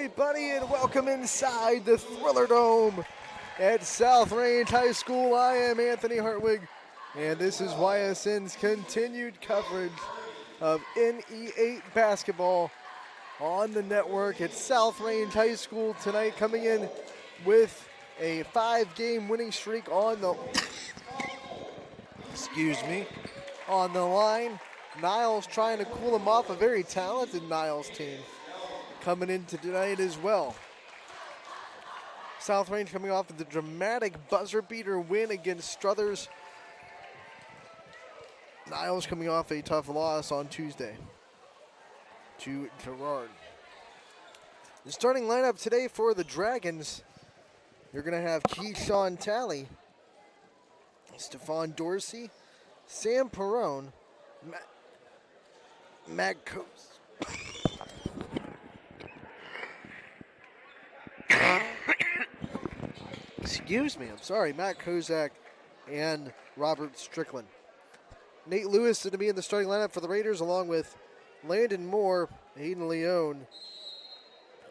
everybody, and welcome inside the Thriller Dome at South Range High School. I am Anthony Hartwig, and this is YSN's continued coverage of NE8 basketball on the network at South Range High School tonight, coming in with a 5-game winning streak on the on the line. Niles trying to cool them off, a very talented Niles team coming into tonight as well. South Range coming off of the dramatic buzzer beater win against Struthers. Niles coming off a tough loss on Tuesday to Gerard. The starting lineup today for the Dragons, you're going to have Keyshawn Talley, Stephon Dorsey, Sam Perrone, Matt Matt Kozak and Robert Strickland. Nate Lewis is going to be in the starting lineup for the Raiders, along with Landon Moore, Hayden Leone,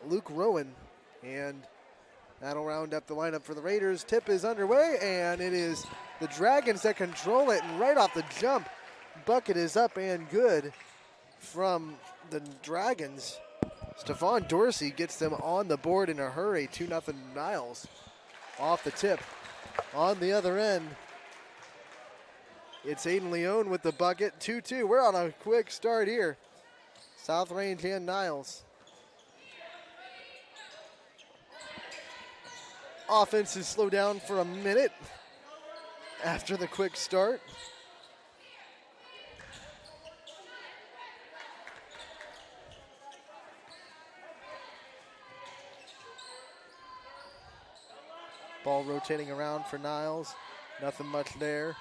Luke Rowan, and that'll round up the lineup for the Raiders. Tip is underway, and it is the Dragons that control it, and right off the jump, bucket is up and good from the Dragons. Stephon Dorsey gets them on the board in a hurry, 2-0 Niles off the tip. On the other end, it's Hayden Leone with the bucket, 2-2. We're on a quick start here. South Range and Niles. Offense is slowed down for a minute after the quick start. Ball rotating around for Niles. Nothing much there.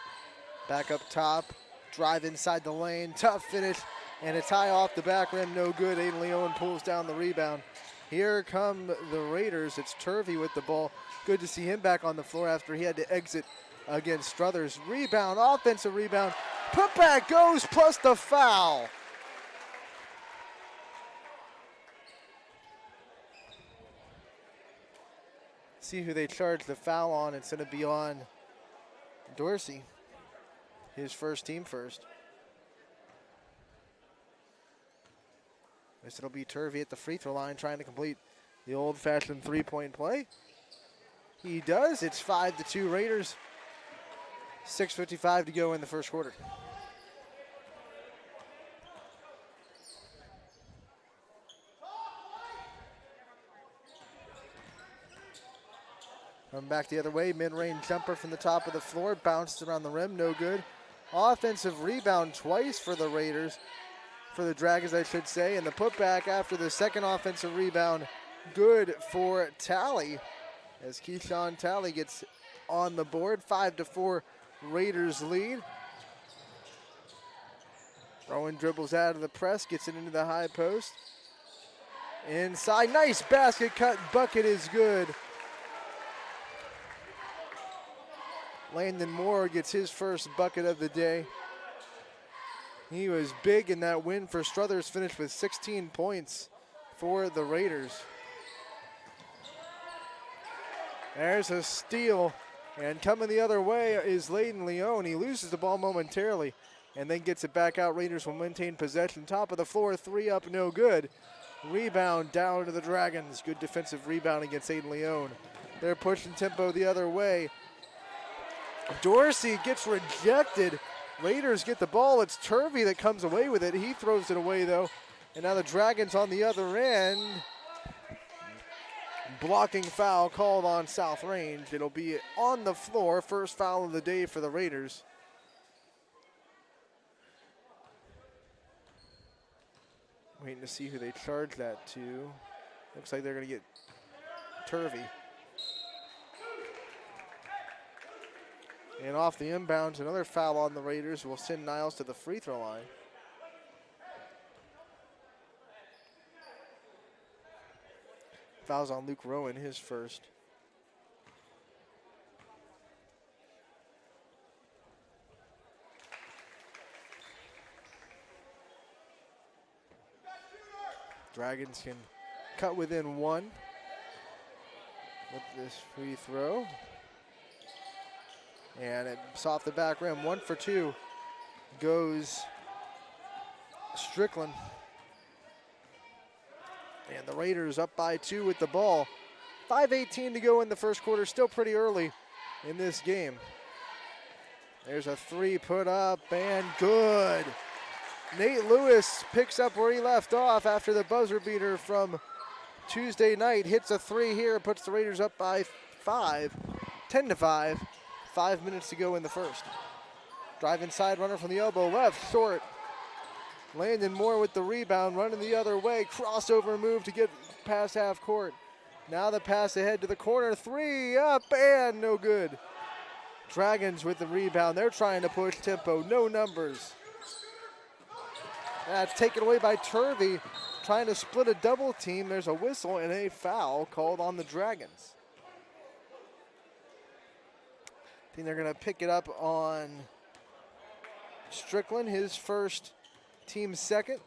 Back up top. Drive inside the lane. Tough finish. And a tie off the back rim. No good. Aiden Leone pulls down the rebound. Here come the Raiders. It's Turvey with the ball. Good to see him back on the floor after he had to exit against Struthers. Rebound. Offensive rebound. Putback goes plus the foul. See who they charge the foul on. It's going to be on Dorsey, his first team first. This will be Turvey at the free throw line trying to complete the old-fashioned three-point play. He does. It's 5-2 Raiders. 6:55 to go in the first quarter. Coming back the other way, mid-range jumper from the top of the floor, bounced around the rim, no good. Offensive rebound twice for the Raiders, for the Dragons I should say, and the putback after the second offensive rebound, good for Talley, as Keyshawn Talley gets on the board. 5-4 Raiders lead. Rowan dribbles out of the press, gets it into the high post. Inside, nice basket cut, bucket is good. Landon Moore gets his first bucket of the day. He was big in that win for Struthers, finished with 16 points for the Raiders. There's a steal, and coming the other way is Hayden Leone. He loses the ball momentarily and then gets it back out. Raiders will maintain possession. Top of the floor, three up, no good. Rebound down to the Dragons. Good defensive rebound against Hayden Leone. They're pushing tempo the other way. Dorsey gets rejected. Raiders get the ball. It's Turvey that comes away with it. He throws it away, though. And now the Dragons on the other end. Blocking foul called on South Range. It'll be on the floor. First foul of the day for the Raiders. Waiting to see who they charge that to. Looks like they're going to get Turvey. And off the inbounds, another foul on the Raiders will send Niles to the free throw line. Fouls on Luke Rowan, his first. Dragons can cut within one with this free throw. And it's off the back rim. 1 for 2 goes Strickland. And the Raiders up by 2 with the ball. 5:18 to go in the first quarter. Still pretty early in this game. There's a 3 put up and good. Nate Lewis picks up where he left off after the buzzer beater from Tuesday night. Hits a 3 here, puts the Raiders up by 5, 10-5. 5 minutes to go in the first. Drive inside, runner from the elbow, left, short. Landon Moore with the rebound, running the other way. Crossover move to get past half court. Now the pass ahead to the corner. 3 up and no good. Dragons with the rebound. They're trying to push tempo. No numbers. That's taken away by Turvey. Trying to split a double team. There's a whistle and a foul called on the Dragons. I think they're going to pick it up on Strickland, his first, team second.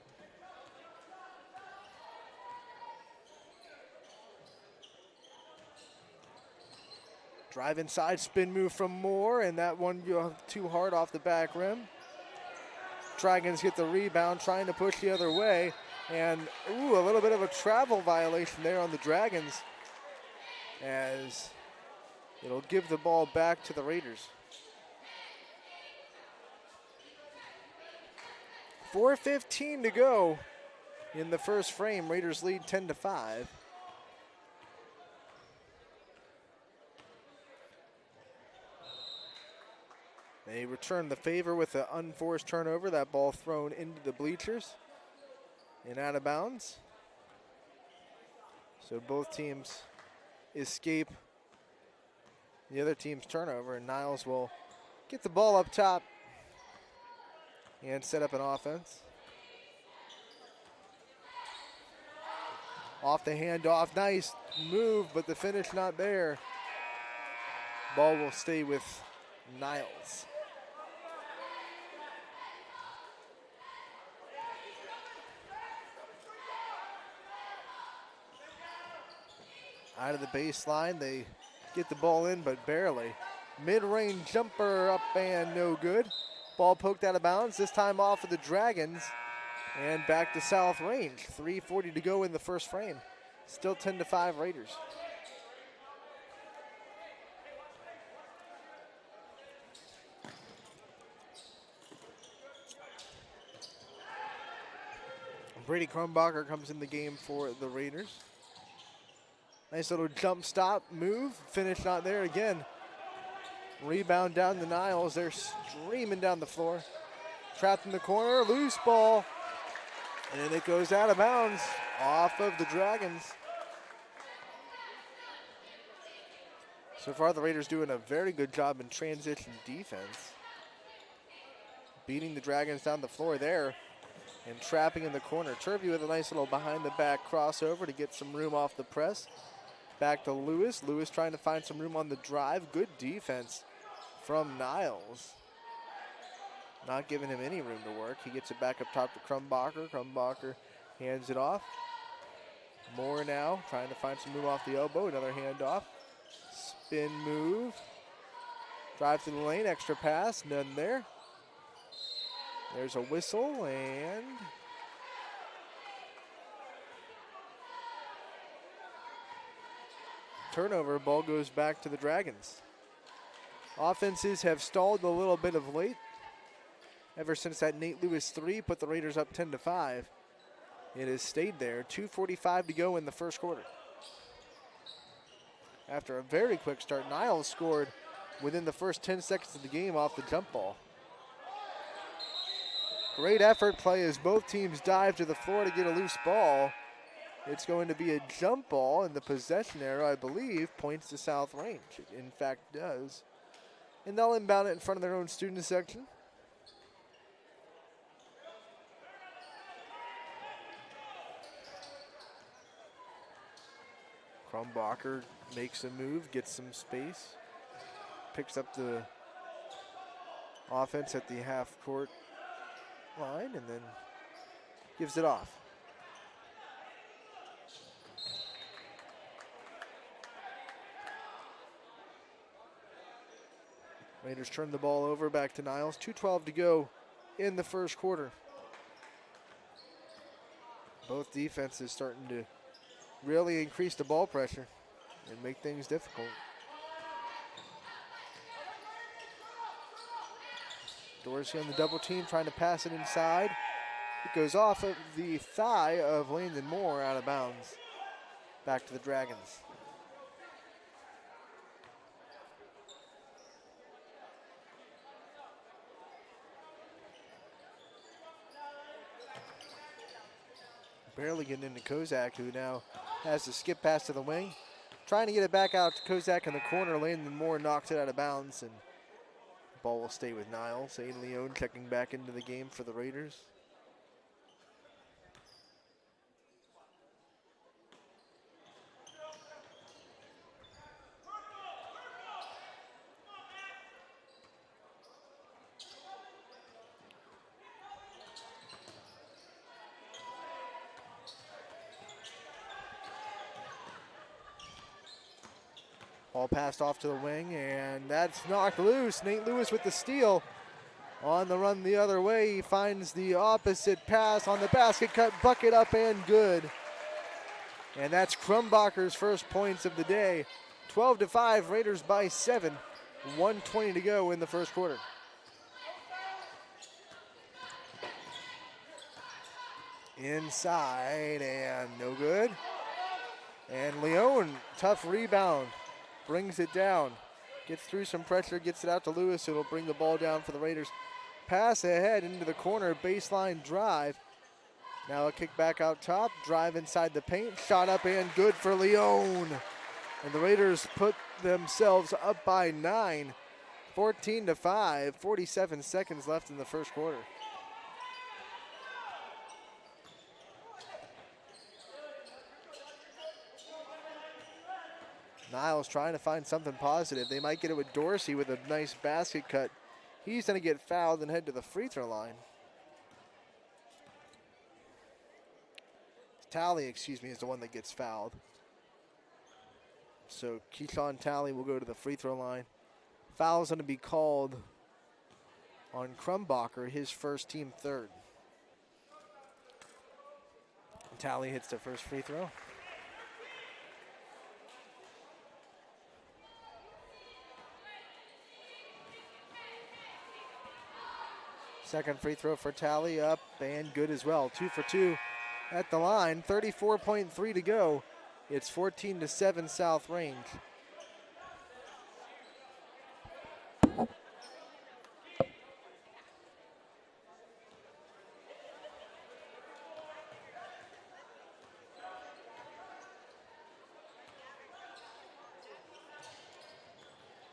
Drive inside, spin move from Moore, and that one too hard off the back rim. Dragons get the rebound, trying to push the other way, and a little bit of a travel violation there on the Dragons, as it'll give the ball back to the Raiders. 4:15 to go in the first frame. Raiders lead 10-5. They return the favor with an unforced turnover. That ball thrown into the bleachers and out of bounds. So both teams escape the other team's turnover, and Niles will get the ball up top and set up an offense. Off the handoff, nice move, but the finish not there. Ball will stay with Niles. Out of the baseline, they get the ball in, but barely. Mid-range jumper up and no good. Ball poked out of bounds, this time off of the Dragons, and back to South Range. 3:40 to go in the first frame. Still 10-5 Raiders. Brady Krumbacher comes in the game for the Raiders. Nice little jump stop move. Finish not there again. Rebound down the Niles. They're streaming down the floor. Trapped in the corner. Loose ball. And it goes out of bounds off of the Dragons. So far, the Raiders doing a very good job in transition defense. Beating the Dragons down the floor there and trapping in the corner. Turvey with a nice little behind-the-back crossover to get some room off the press. Back to Lewis. Lewis trying to find some room on the drive. Good defense from Niles. Not giving him any room to work. He gets it back up top to Krumbacher. Krumbacher hands it off. Moore now trying to find some room off the elbow. Another handoff. Spin move. Drive to the lane. Extra pass. None there. There's a whistle and turnover. Ball goes back to the Dragons. Offenses have stalled a little bit of late. Ever since that Nate Lewis 3 put the Raiders up 10-5. It has stayed there. 2:45 to go in the first quarter. After a very quick start, Niles scored within the first 10 seconds of the game off the jump ball. Great effort play as both teams dive to the floor to get a loose ball. It's going to be a jump ball, and the possession arrow, I believe, points to South Range. It in fact does. And they'll inbound it in front of their own student section. Krumbacher makes a move, gets some space, picks up the offense at the half-court line, and then gives it off. Raiders turn the ball over back to Niles. 2:12 to go in the first quarter. Both defenses starting to really increase the ball pressure and make things difficult. Dorsey on the double team, trying to pass it inside. It goes off of the thigh of Landon Moore, out of bounds. Back to the Dragons. Barely getting into Kozak, who now has to skip pass to the wing. Trying to get it back out to Kozak in the corner. Landon Moore knocks it out of bounds, and the ball will stay with Niles. Aiden Leone checking back into the game for the Raiders. Ball passed off to the wing, and that's knocked loose. Nate Lewis with the steal. On the run the other way, he finds the opposite pass on the basket cut, bucket up and good. And that's Crumbacher's first points of the day. 12-5, Raiders by 7. 1:20 to go in the first quarter. Inside, and no good. And Leone, tough rebound. Brings it down, gets through some pressure, gets it out to Lewis. It'll bring the ball down for the Raiders. Pass ahead into the corner, baseline drive. Now a kick back out top, drive inside the paint, shot up and good for Leone. And the Raiders put themselves up by 9, 14-5, 47 seconds left in the first quarter. Niles trying to find something positive. They might get it with Dorsey with a nice basket cut. He's going to get fouled and head to the free throw line. Talley, excuse me, is the one that gets fouled. So Keyshawn Talley will go to the free throw line. Foul's going to be called on Crumbacher, his first, team third. Talley hits the first free throw. Second free throw for Talley, up and good as well. 2 for 2 at the line. 34.3 to go. It's 14-7 South Range.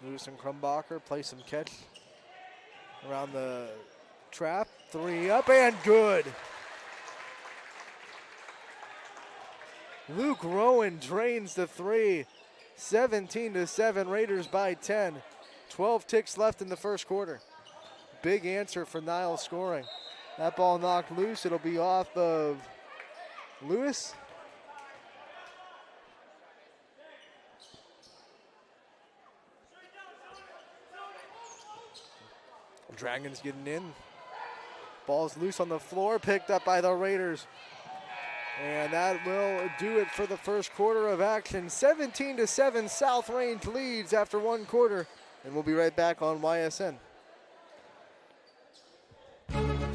Lewis and Crumbacher play some catch around the trap. 3 up and good. Luke Rowan drains the 3. 17-7, Raiders by 10. 12 ticks left in the first quarter. Big answer for Niles scoring. That ball knocked loose. It'll be off of Lewis. Dragons getting in. Ball's loose on the floor, picked up by the Raiders. And that will do it for the first quarter of action. 17-7, South Range leads after one quarter. And we'll be right back on YSN.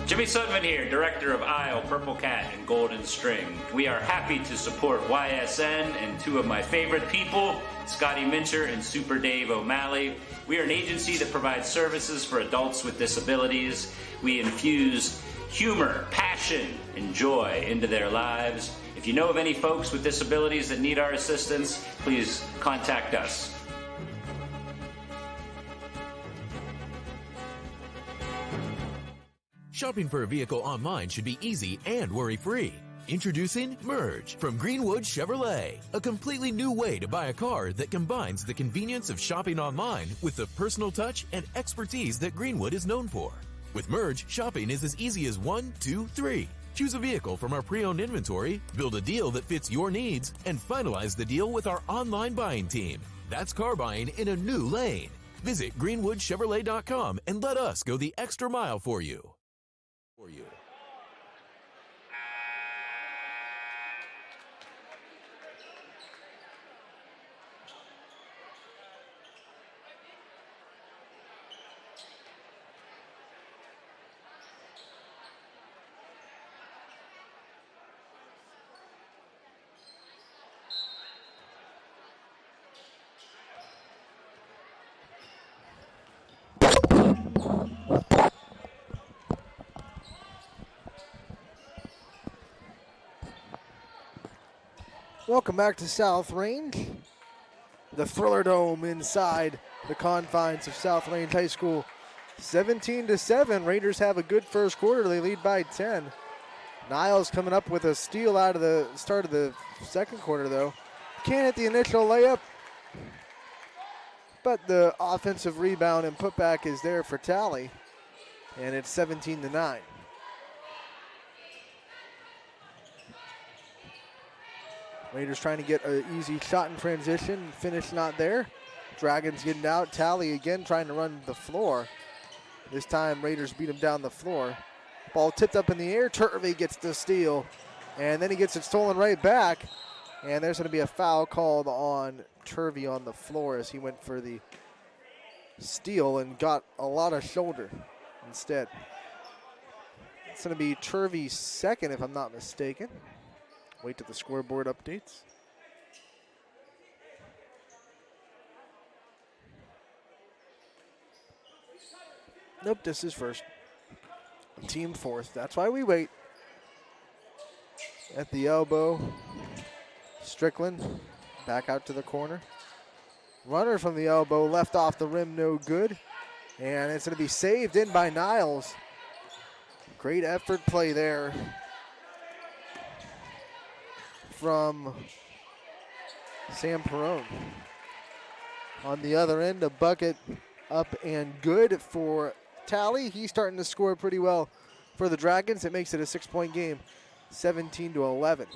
Jimmy Sudman here, Director of Isle, Purple Cat, and Golden String. We are happy to support YSN and two of my favorite people, Scotty Mincher and Super Dave O'Malley. We are an agency that provides services for adults with disabilities. We infuse humor, passion, and joy into their lives. If you know of any folks with disabilities that need our assistance, please contact us. Shopping for a vehicle online should be easy and worry-free. Introducing Merge from Greenwood Chevrolet, a completely new way to buy a car that combines the convenience of shopping online with the personal touch and expertise that Greenwood is known for. With Merge, shopping is as easy as 1, 2, 3. Choose a vehicle from our pre-owned inventory, build a deal that fits your needs, and finalize the deal with our online buying team. That's car buying in a new lane. Visit greenwoodchevrolet.com and let us go the extra mile for you. Welcome back to South Range, the Thriller Dome inside the confines of South Range High School. 17-7, Raiders have a good first quarter. They lead by 10. Niles coming up with a steal out of the start of the second quarter, though. Can't hit the initial layup, but the offensive rebound and putback is there for Tally, and it's 17-9. Raiders trying to get an easy shot in transition. Finish not there. Dragons getting out. Tally again trying to run the floor. This time Raiders beat him down the floor. Ball tipped up in the air. Turvey gets the steal. And then he gets it stolen right back. And there's going to be a foul called on Turvey on the floor as he went for the steal and got a lot of shoulder instead. It's going to be Turvey's second if I'm not mistaken. Wait till the scoreboard updates. Nope, this is first. Team fourth. That's why we wait. At the elbow, Strickland back out to the corner. Runner from the elbow, left off the rim, no good. And it's going to be saved in by Niles. Great effort play there from Sam Perone. On the other end, a bucket up and good for Tally. He's starting to score pretty well for the Dragons. It makes it a 6-point game, 17-11.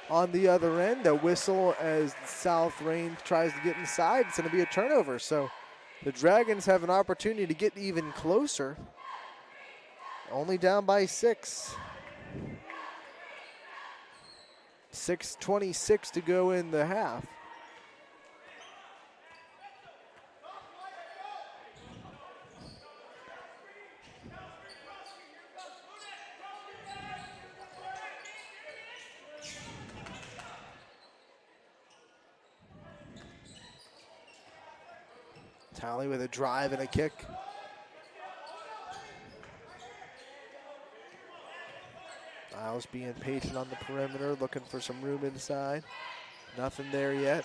On the other end, a whistle as South Range tries to get inside. It's going to be a turnover. So the Dragons have an opportunity to get even closer. Only down by 6. 6:26 to go in the half. Tally with a drive and a kick. Niles being patient on the perimeter, looking for some room inside. Nothing there yet.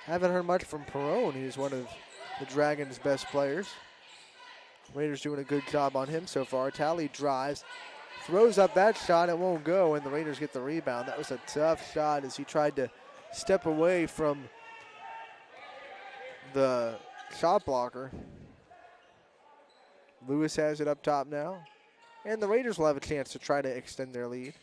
Haven't heard much from Perone. He's one of the Dragons' best players. Raiders doing a good job on him so far. Tally drives, throws up that shot. It won't go, and the Raiders get the rebound. That was a tough shot as he tried to step away from the shot blocker. Lewis has it up top now. And the Raiders will have a chance to try to extend their lead.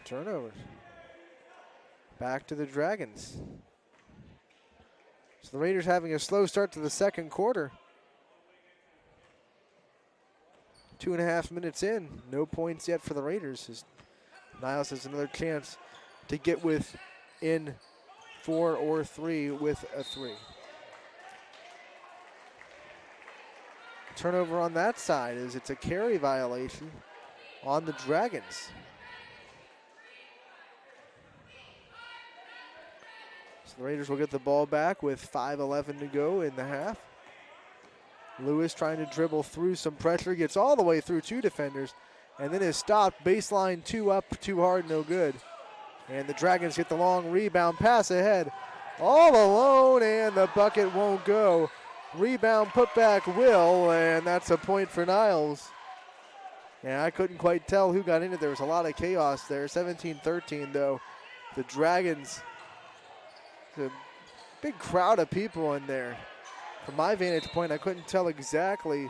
Turnovers. Back to the Dragons. So the Raiders having a slow start to the second quarter. 2.5 minutes in. No points yet for the Raiders. As Niles has another chance to get within 4 or 3 with a 3. Turnover on that side as it's a carry violation on the Dragons. So the Raiders will get the ball back with 5:11 to go in the half. Lewis trying to dribble through some pressure, gets all the way through 2 defenders, and then is stopped. Baseline 2 up, too hard, no good. And the Dragons get the long rebound, pass ahead, all alone, and the bucket won't go. Rebound putback will, and that's a point for Niles. Yeah, I couldn't quite tell who got in it. There was a lot of chaos there. 17-13, though. The Dragons, a big crowd of people in there. From my vantage point, I couldn't tell exactly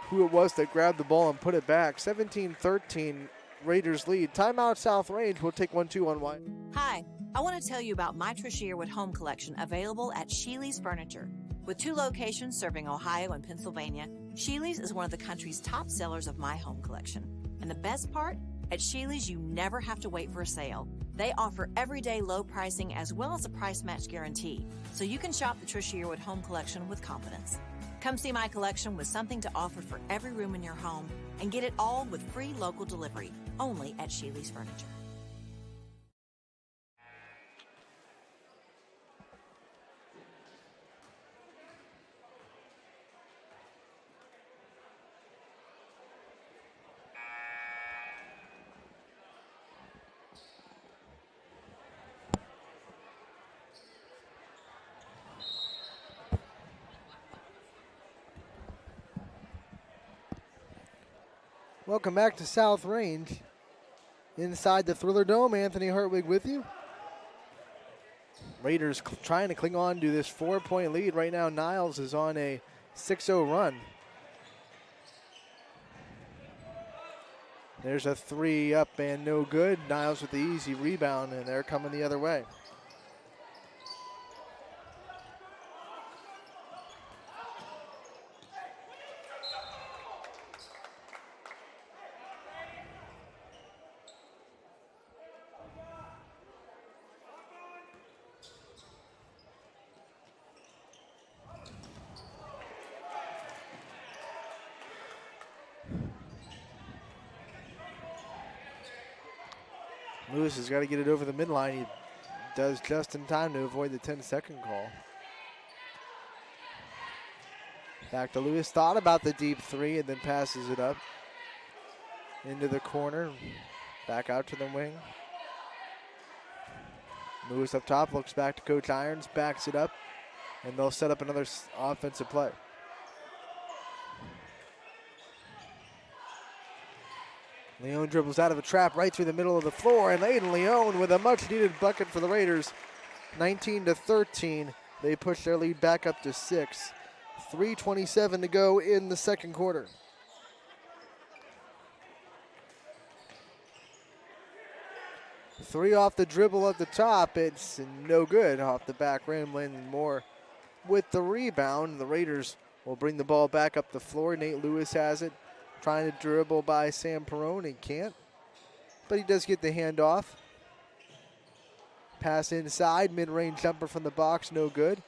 who it was that grabbed the ball and put it back. 17-13, Raiders lead. Timeout South Range. We'll take 1-2 on Y. Hi, I want to tell you about my Tricia Yearwood home collection available at Sheely's Furniture. With 2 locations serving Ohio and Pennsylvania, Sheely's is one of the country's top sellers of my home collection. And the best part? At Sheely's, you never have to wait for a sale. They offer everyday low pricing as well as a price match guarantee, so you can shop the Tricia Yearwood home collection with confidence. Come see my collection with something to offer for every room in your home and get it all with free local delivery, only at Sheely's Furniture. Welcome back to South Range. Inside the Thriller Dome, Anthony Hartwig with you. Raiders trying to cling on to this 4-point lead. Right now, Niles is on a 6-0 run. There's a 3 up and no good. Niles with the easy rebound, and they're coming the other way. Lewis has got to get it over the midline. He does just in time to avoid the 10-second call. Back to Lewis. Thought about the deep 3 and then passes it up into the corner. Back out to the wing. Lewis up top, looks back to Coach Irons, backs it up, and they'll set up another offensive play. Leone dribbles out of a trap right through the middle of the floor, and Aiden Leone with a much-needed bucket for the Raiders. 19-13, they push their lead back up to 6. 3:27 to go in the second quarter. Three off the dribble at the top. It's no good. Off the back rim, Landon Moore with the rebound. The Raiders will bring the ball back up the floor. Nate Lewis has it. Trying to dribble by Sam Perone. He can't. But he does get the handoff. Pass inside. Mid-range jumper from the box. No good.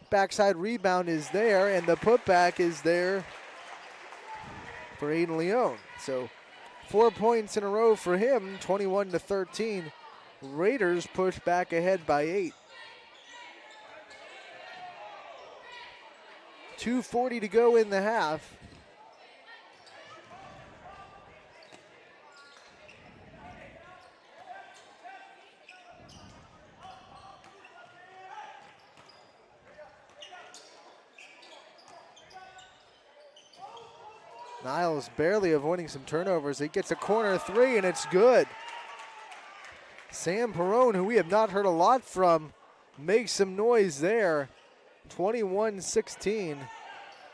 Backside rebound is there. And the putback is there for Aiden Leone. So 4 points in a row for him. 21-13. Raiders push back ahead by 8. 2:40 to go in the half. Niles barely avoiding some turnovers. He gets a corner 3, and it's good. Sam Perone, who we have not heard a lot from, makes some noise there. 21-16.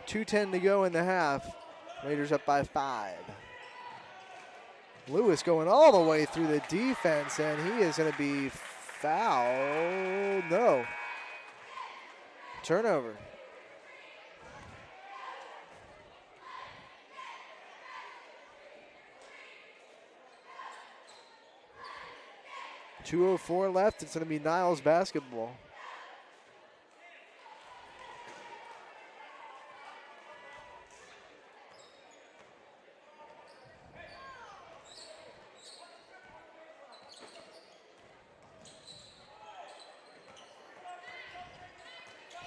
2:10 to go in the half. Raiders up by 5. Lewis going all the way through the defense, and he is going to be fouled. No. Turnover. .204 left. It's going to be Niles basketball.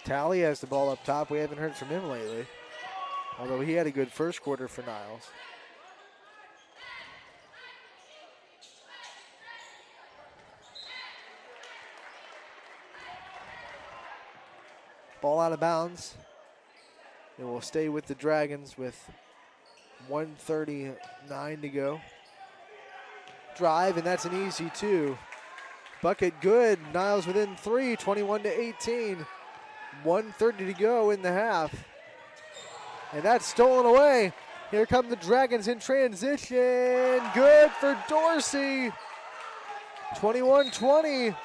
Talley has the ball up top. We haven't heard from him lately, although he had a good first quarter for Niles. Ball out of bounds. It will stay with the Dragons with 1:39 to go. Drive, and that's an easy 2. Bucket good. Niles within 3, 21-18. 1:30 to go in the half. And that's stolen away. Here come the Dragons in transition. Good for Dorsey. 21-20.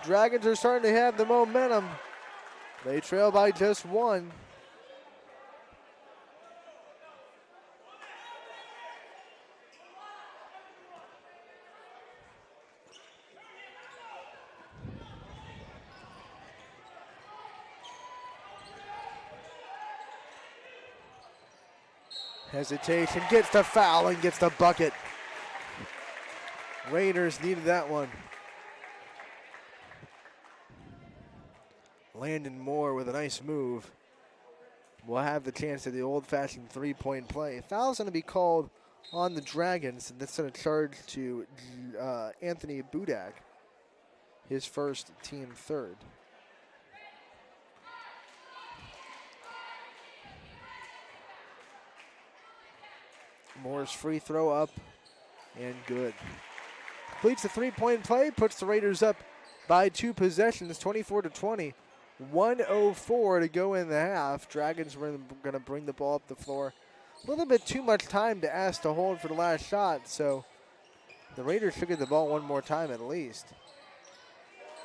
Dragons are starting to have the momentum. They trail by just one. Hesitation, gets the foul and gets the bucket. Raiders needed that one. Landon Moore with a nice move. Will have the chance at the old-fashioned three-point play. Foul's going to be called on the Dragons, and that's going to charge to Anthony Budak, his first, team third. Moore's free throw up and good. Completes the three-point play, puts the Raiders up by 2 possessions, 24-20. 1:04 to go in the half. Dragons were going to bring the ball up the floor. A little bit too much time to ask to hold for the last shot, so the Raiders should get the ball one more time at least.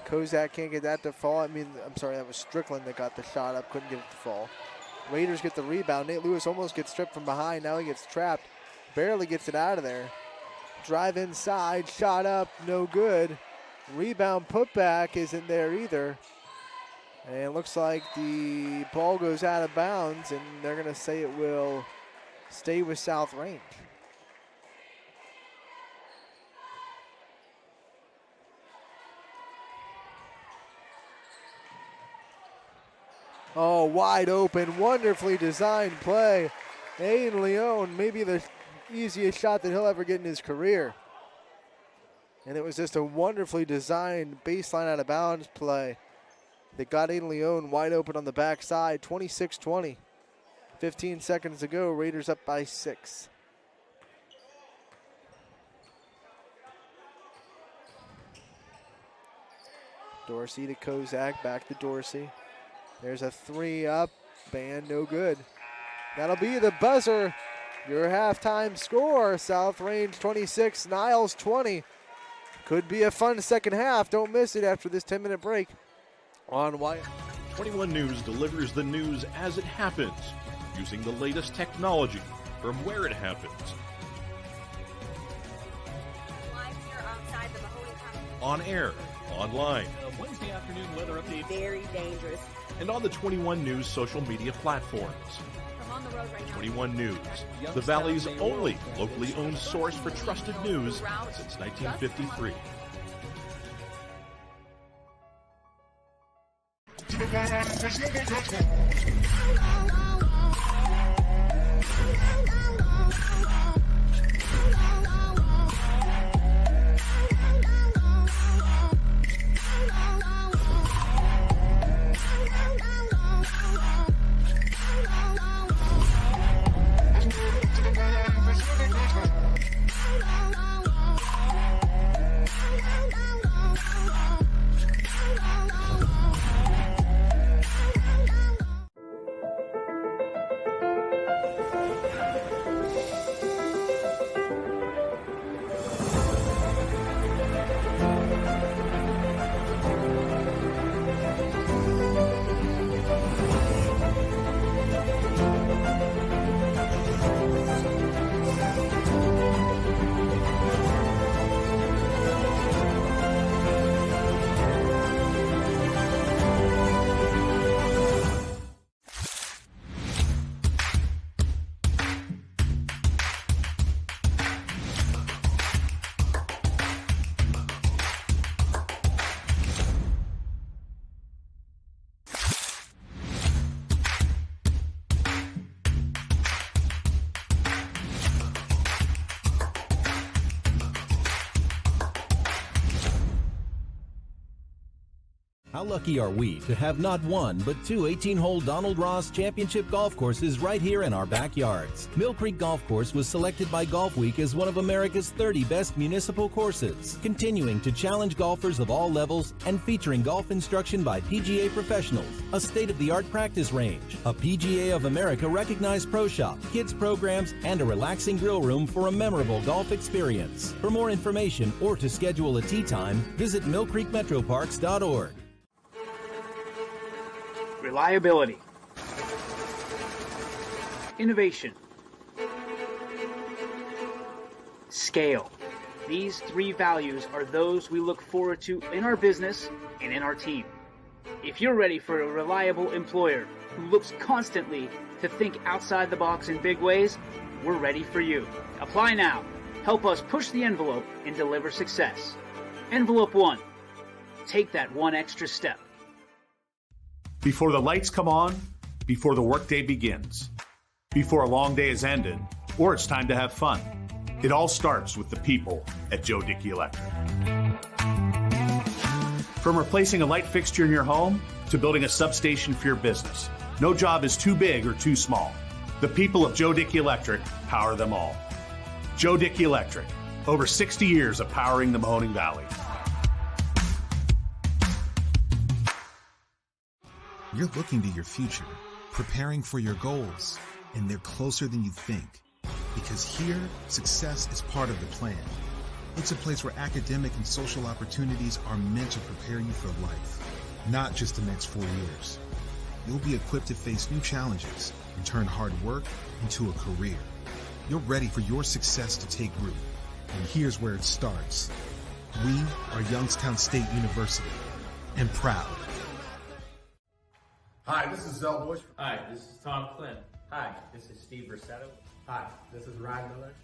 Kozak can't get that to fall. I'm sorry, that was Strickland that got the shot up, couldn't get it to fall. Raiders get the rebound. Nate Lewis almost gets stripped from behind. Now he gets trapped. Barely gets it out of there. Drive inside, shot up, no good. Rebound putback isn't there either. And it looks like the ball goes out of bounds, and they're going to say it will stay with South Range. Oh, wide open, wonderfully designed play. Aiden Leone, maybe the easiest shot that he'll ever get in his career. And it was just a wonderfully designed baseline out of bounds play that got Aiden Leone wide open on the backside. 26-20. 15 seconds to go. Raiders up by 6. Dorsey to Kozak, back to Dorsey. There's a 3 up, and no good. That'll be the buzzer. Your halftime score, South Range 26, Niles 20. Could be a fun second half. Don't miss it after this 10-minute break on Wyatt. 21 News delivers the news as it happens, using the latest technology from where it happens. Live here outside the Mahoning Valley. On air, online, Wednesday afternoon weather update. Very dangerous. and on the 21 News social media platforms. From on the road right now. 21 News, the Valley's only locally owned source for trusted news since 1953. How lucky are we to have not one, but two 18-hole Donald Ross Championship golf courses right here in our backyards. Mill Creek Golf Course was selected by Golf Week as one of America's 30 best municipal courses, continuing to challenge golfers of all levels and featuring golf instruction by PGA professionals, a state-of-the-art practice range, a PGA of America recognized pro shop, kids programs, and a relaxing grill room for a memorable golf experience. For more information or to schedule a tee time, visit millcreekmetroparks.org. Reliability, innovation, scale. These three values are those we look forward to in our business and in our team. If you're ready for a reliable employer who looks constantly to think outside the box in big ways, we're ready for you. Apply now. Help us push the envelope and deliver success. Envelope 1. Take that one extra step. Before the lights come on, before the workday begins, before a long day is ended, or it's time to have fun, it all starts with the people at Joe Dickey Electric. From replacing a light fixture in your home to building a substation for your business, no job is too big or too small. The people of Joe Dickey Electric power them all. Joe Dickey Electric, over 60 years of powering the Mahoning Valley. You're looking to your future, preparing for your goals, and they're closer than you think. Because here, success is part of the plan. It's a place where academic and social opportunities are meant to prepare you for life, not just the next 4 years. You'll be equipped to face new challenges and turn hard work into a career. You're ready for your success to take root. And here's where it starts. We are Youngstown State University, and proud. Hi, this is Zell Bush. Hi, this is Tom Flynn. Hi, this is Steve Versetto. Hi, this is Ryan Miller.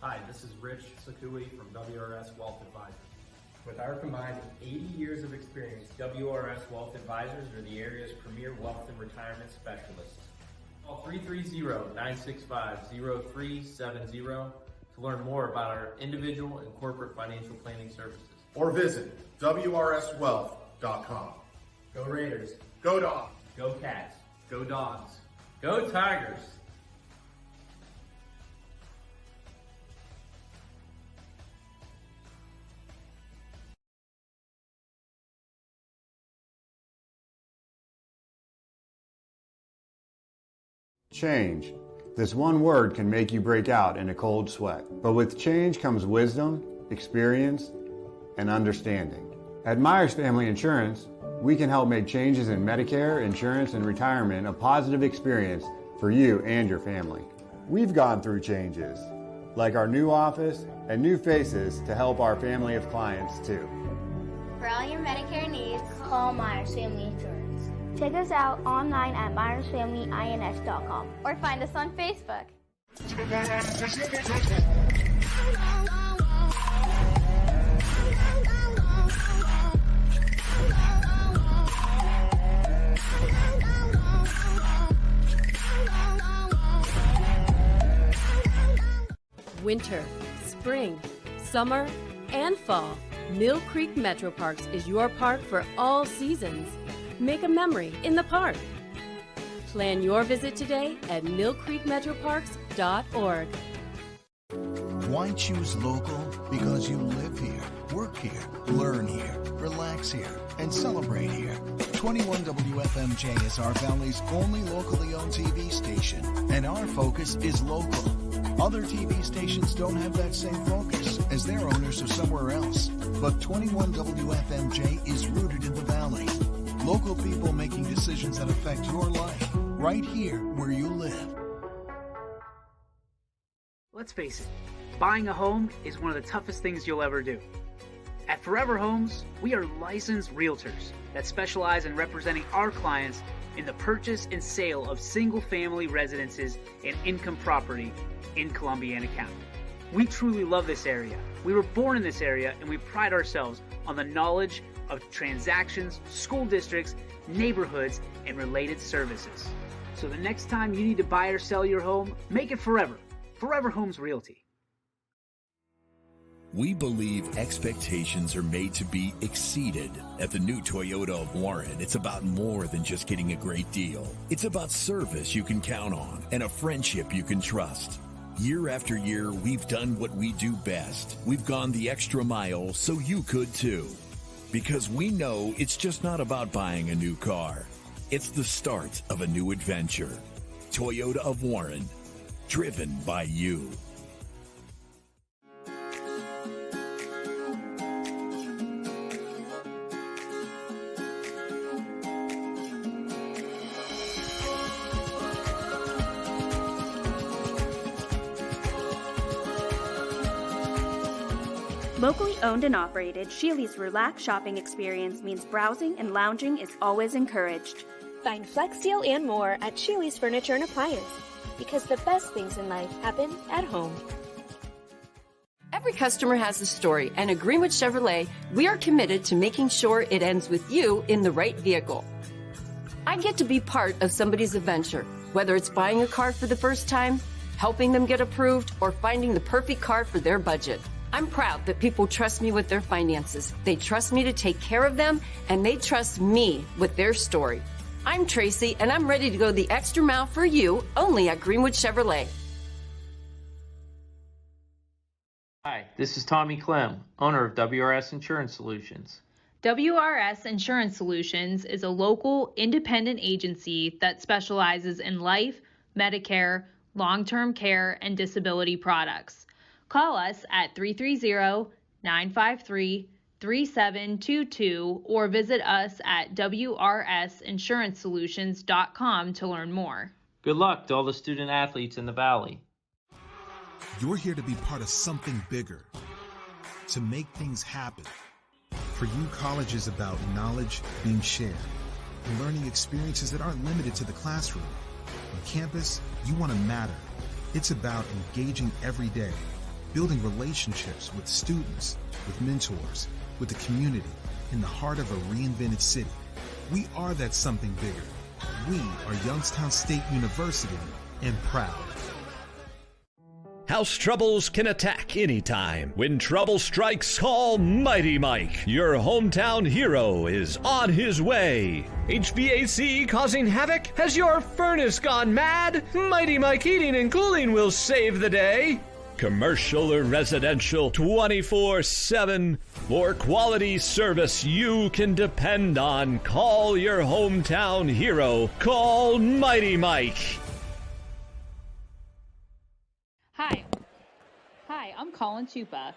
Hi, this is Rich Sakui from WRS Wealth Advisors. With our combined 80 years of experience, WRS Wealth Advisors are the area's premier wealth and retirement specialists. Call 330-965-0370 to learn more about our individual and corporate financial planning services. Or visit WRSwealth.com. Go Raiders. Go Dogs. Go Cats. Go Dogs. Go Tigers. Change. This one word can make you break out in a cold sweat. But with change comes wisdom, experience, and understanding. At Myers Family Insurance, we can help make changes in Medicare, insurance, and retirement a positive experience for you and your family. We've gone through changes, like our new office and new faces to help our family of clients too. For all your Medicare needs, call Myers Family Insurance. Check us out online at MyersFamilyINS.com or find us on Facebook. Winter, spring, summer, and fall, Mill Creek Metro Parks is your park for all seasons. Make a memory in the park. Plan your visit today at millcreekmetroparks.org. Why choose local? Because you live here, work here, learn here, relax here, and celebrate here. 21 WFMJ is our Valley's only locally owned TV station, and our focus is local. Other TV stations don't have that same focus, as their owners are somewhere else. But 21 WFMJ is rooted in the Valley. Local people making decisions that affect your life, right here where you live. Let's face it, buying a home is one of the toughest things you'll ever do. At Forever Homes, we are licensed realtors that specialize in representing our clients in the purchase and sale of single-family residences and income property in Columbiana County. We truly love this area. We were born in this area, and we pride ourselves on the knowledge of transactions, school districts, neighborhoods, and related services. So the next time you need to buy or sell your home, make it Forever. Forever Homes Realty. We believe expectations are made to be exceeded. At the new Toyota of Warren, it's about more than just getting a great deal. It's about service you can count on and a friendship you can trust. Year after year, we've done what we do best. We've gone the extra mile so you could too. Because we know it's just not about buying a new car. It's the start of a new adventure. Toyota of Warren, driven by you. Locally owned and operated, Sheely's relaxed shopping experience means browsing and lounging is always encouraged. Find Flex Deal and more at Sheely's Furniture and Appliance, because the best things in life happen at home. Every customer has a story, and at Greenwood Chevrolet, we are committed to making sure it ends with you in the right vehicle. I get to be part of somebody's adventure, whether it's buying a car for the first time, helping them get approved, or finding the perfect car for their budget. I'm proud that people trust me with their finances. They trust me to take care of them, and they trust me with their story. I'm Tracy, and I'm ready to go the extra mile for you, only at Greenwood Chevrolet. Hi, this is Tommy Clem, owner of WRS Insurance Solutions. WRS Insurance Solutions is a local independent agency that specializes in life, Medicare, long-term care, and disability products. Call us at 330-953-3722 or visit us at wrsinsuranceSolutions.com to learn more. Good luck to all the student athletes in the Valley. You're here to be part of something bigger, to make things happen. For you, college is about knowledge being shared and learning experiences that aren't limited to the classroom. On campus, you want to matter. It's about engaging every day, building relationships with students, with mentors, with the community, in the heart of a reinvented city. We are that something bigger. We are Youngstown State University, and proud. House troubles can attack anytime. When trouble strikes, call Mighty Mike. Your hometown hero is on his way. HVAC causing havoc? Has your furnace gone mad? Mighty Mike Heating and Cooling will save the day. Commercial or residential, 24/7. For quality service you can depend on. Call your hometown hero. Call Mighty Mike. Hi, I'm Colin Chupa.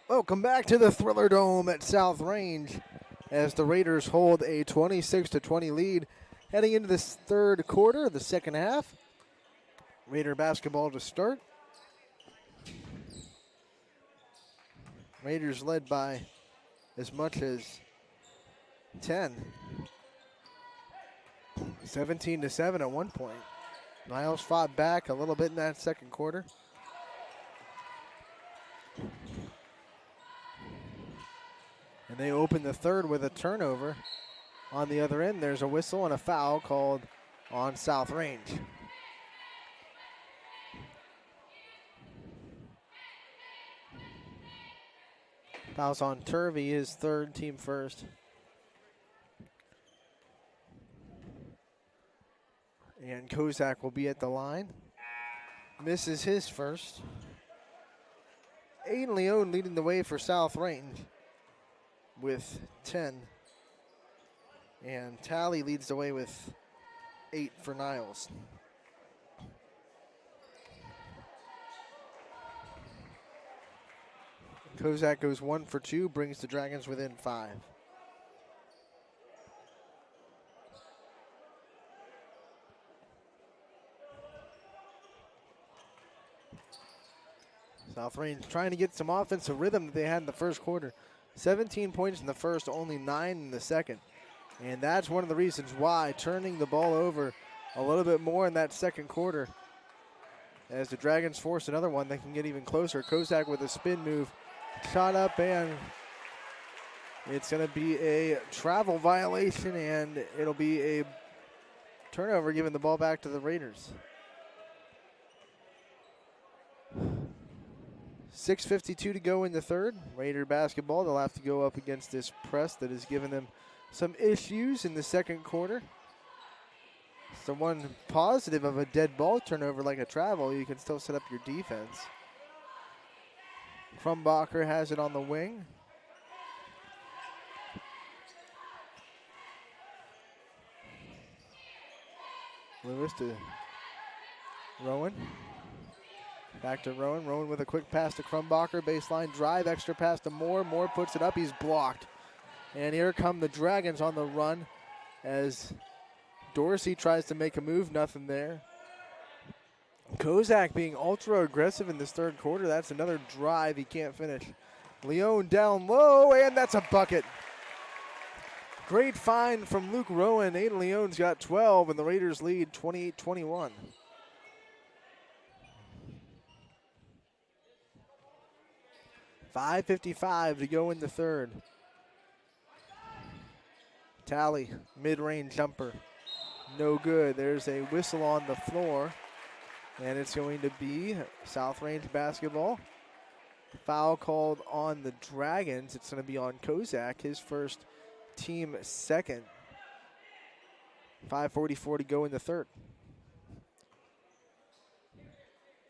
Welcome back to the Thriller Dome at South Range as the Raiders hold a 26-20 lead heading into this third quarter, the second half. Raider basketball to start. Raiders led by as much as 10. 17-7 at one point. Niles fought back a little bit in that second quarter. And they open the third with a turnover. On the other end, there's a whistle and a foul called on South Range. Foul's on Turvey, his third, team first. And Kozak will be at the line. Misses his first. Aiden Leone leading the way for South Range with 10. And Talley leads the way with 8 for Niles. Kozak goes 1 for 2, brings the Dragons within 5. South Range trying to get some offensive rhythm that they had in the first quarter. 17 points in the first, only 9 in the second. And that's one of the reasons why, turning the ball over a little bit more in that second quarter. As the Dragons force another one, they can get even closer. Kozak with a spin move, shot up, and it's going to be a travel violation, and it'll be a turnover, giving the ball back to the Raiders. 6:52 to go in the third. Raider basketball, they'll have to go up against this press that has given them some issues in the second quarter. It's the one positive of a dead ball turnover like a travel. You can still set up your defense. Krumbacher has it on the wing. Lewis to Rowan. Back to Rowan. Rowan with a quick pass to Krumbacher. Baseline drive, extra pass to Moore. Moore puts it up. He's blocked. And here come the Dragons on the run as Dorsey tries to make a move. Nothing there. Kozak being ultra aggressive in this third quarter. That's another drive he can't finish. Leone down low, and that's a bucket. Great find from Luke Rowan. Aiden Leone's got 12, and the Raiders lead 28-21. .5:55 to go in the third. Tally, mid-range jumper. No good. There's a whistle on the floor, and it's going to be South Range basketball. Foul called on the Dragons. It's going to be on Kozak, his first, team second. 5:44 to go in the third.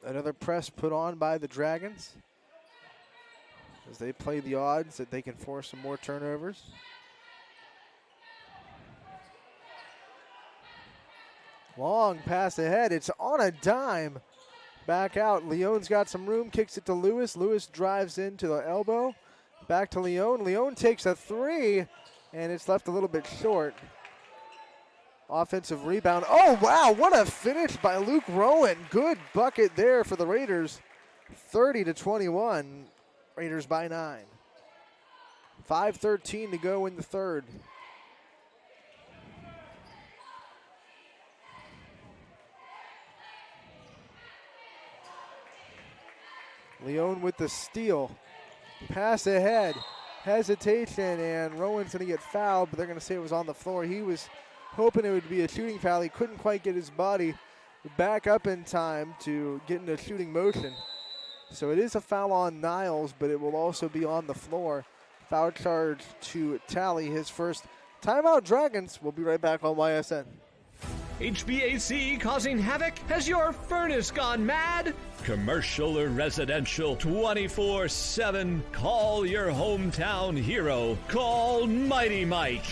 Another press put on by the Dragons as they play the odds that they can force some more turnovers. Long pass ahead. It's on a dime. Back out. Leone's got some room. Kicks it to Lewis. Lewis drives into the elbow. Back to Leone. Leone takes a three, and it's left a little bit short. Offensive rebound. Oh, wow. What a finish by Luke Rowan. Good bucket there for the Raiders. 30-21. Raiders by 9. 5:13 to go in the third. Leone with the steal. Pass ahead. Hesitation, and Rowan's going to get fouled, but they're going to say it was on the floor. He was hoping it would be a shooting foul. He couldn't quite get his body back up in time to get into shooting motion. So it is a foul on Niles, but it will also be on the floor. Foul charge to Tally, his first. Timeout Dragons. We'll be right back on YSN. HVAC causing havoc? Has your furnace gone mad? Commercial or residential, 24/7. Call your hometown hero. Call Mighty Mike.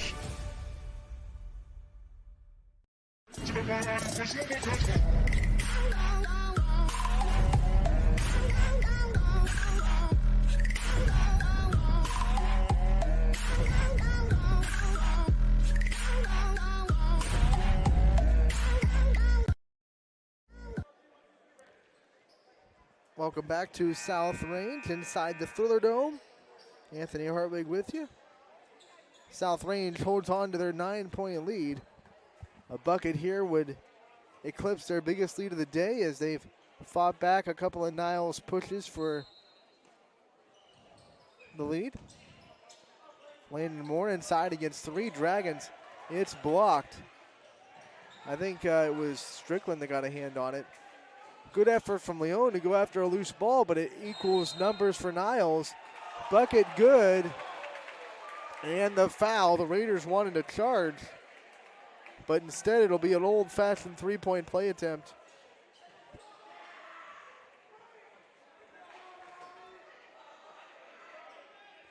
Welcome back to South Range inside the Thriller Dome. Anthony Hartwig with you. South Range holds on to their 9-point lead. A bucket here would eclipse their biggest lead of the day as they've fought back a couple of Niles pushes for the lead. Landon Moore inside against 3 Dragons. It's blocked. I think it was Strickland that got a hand on it. Good effort from Leone to go after a loose ball, but it equals numbers for Niles. Bucket good. And the foul. The Raiders wanted to charge, but instead it'll be an old-fashioned three-point play attempt.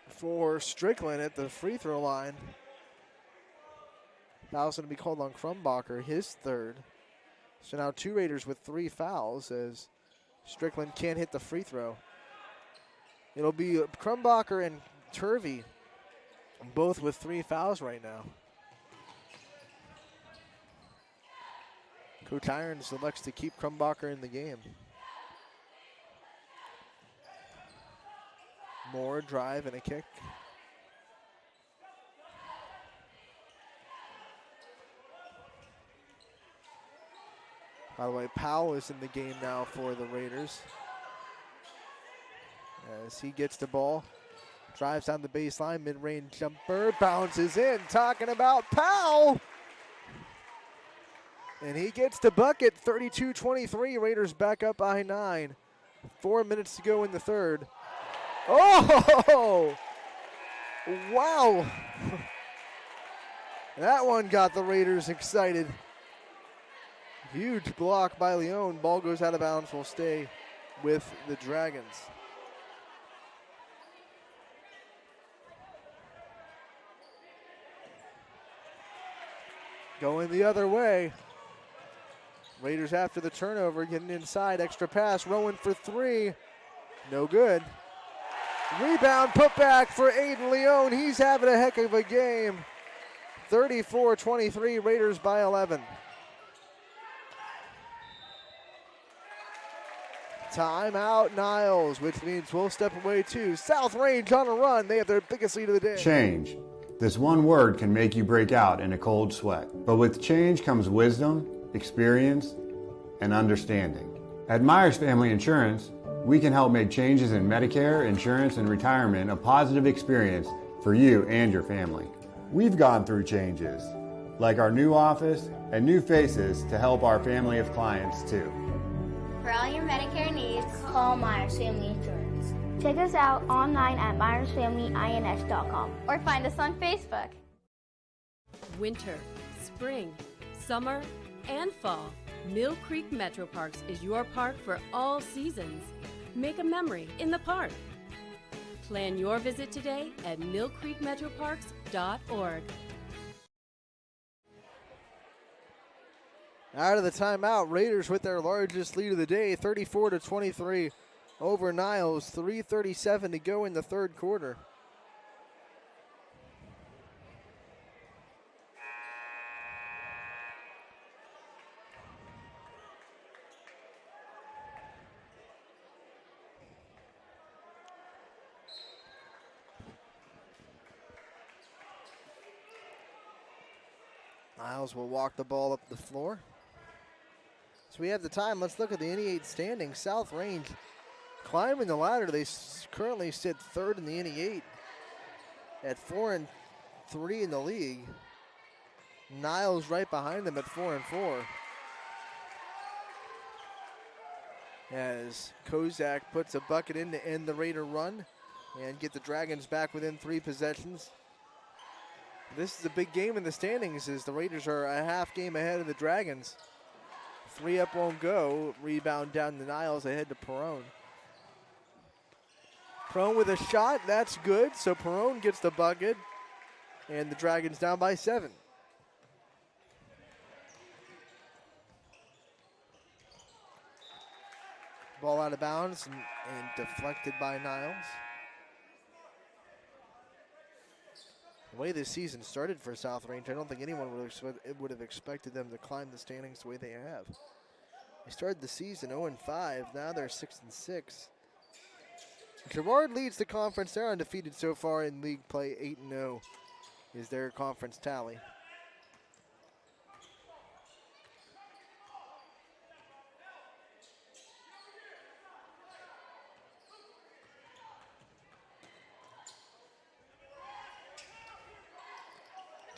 For Strickland at the free throw line. Foul's going to be called on Krumbacher, his third. So now 2 Raiders with 3 fouls as Strickland can't hit the free throw. It'll be Krumbacher and Turvey, both with 3 fouls right now. Coach Irons elects to keep Krumbacher in the game. Moore, drive and a kick. By the way, Powell is in the game now for the Raiders. As he gets the ball, drives down the baseline, mid-range jumper, bounces in, talking about Powell. And he gets the bucket, 32-23, Raiders back up by 9. 4 minutes to go in the third. Oh, wow. That one got the Raiders excited. Huge block by Leone. Ball goes out of bounds. Will stay with the Dragons. Going the other way. Raiders after the turnover, getting inside. Extra pass. Rowan for 3. No good. Rebound put back for Aiden Leone. He's having a heck of a game. 34-23, Raiders by 11. Timeout Niles, which means we'll step away too. South Range on a run. They have their biggest lead of the day. Change. This one word can make you break out in a cold sweat. But with change comes wisdom, experience, and understanding. At Myers Family Insurance, we can help make changes in Medicare, insurance, and retirement a positive experience for you and your family. We've gone through changes, like our new office and new faces to help our family of clients too. For all your Medicare needs, call Myers Family Insurance. Check us out online at myersfamilyins.com or find us on Facebook. Winter, spring, summer, and fall. Mill Creek Metro Parks is your park for all seasons. Make a memory in the park. Plan your visit today at millcreekmetroparks.org. Out of the timeout, Raiders with their largest lead of the day, 34-23 over Niles. 3:37 to go in the third quarter. Niles will walk the ball up the floor. So we have the time. Let's look at the NE8 standings. South Range climbing the ladder. They currently sit third in the NE8 at 4-3 in the league. Niles right behind them at 4-4. As Kozak puts a bucket in to end the Raider run and get the Dragons back within 3 possessions. This is a big game in the standings as the Raiders are a half game ahead of the Dragons. 3 up won't go. Rebound down to Niles, ahead to Perrone. Perrone with a shot, that's good. So Perrone gets the bucket and the Dragons down by 7. Ball out of bounds and deflected by Niles. The way this season started for South Range, I don't think anyone would have expected them to climb the standings the way they have. They started the season 0-5, now they're 6-6. Girard leads the conference. They're undefeated so far in league play. 8-0 is their conference tally.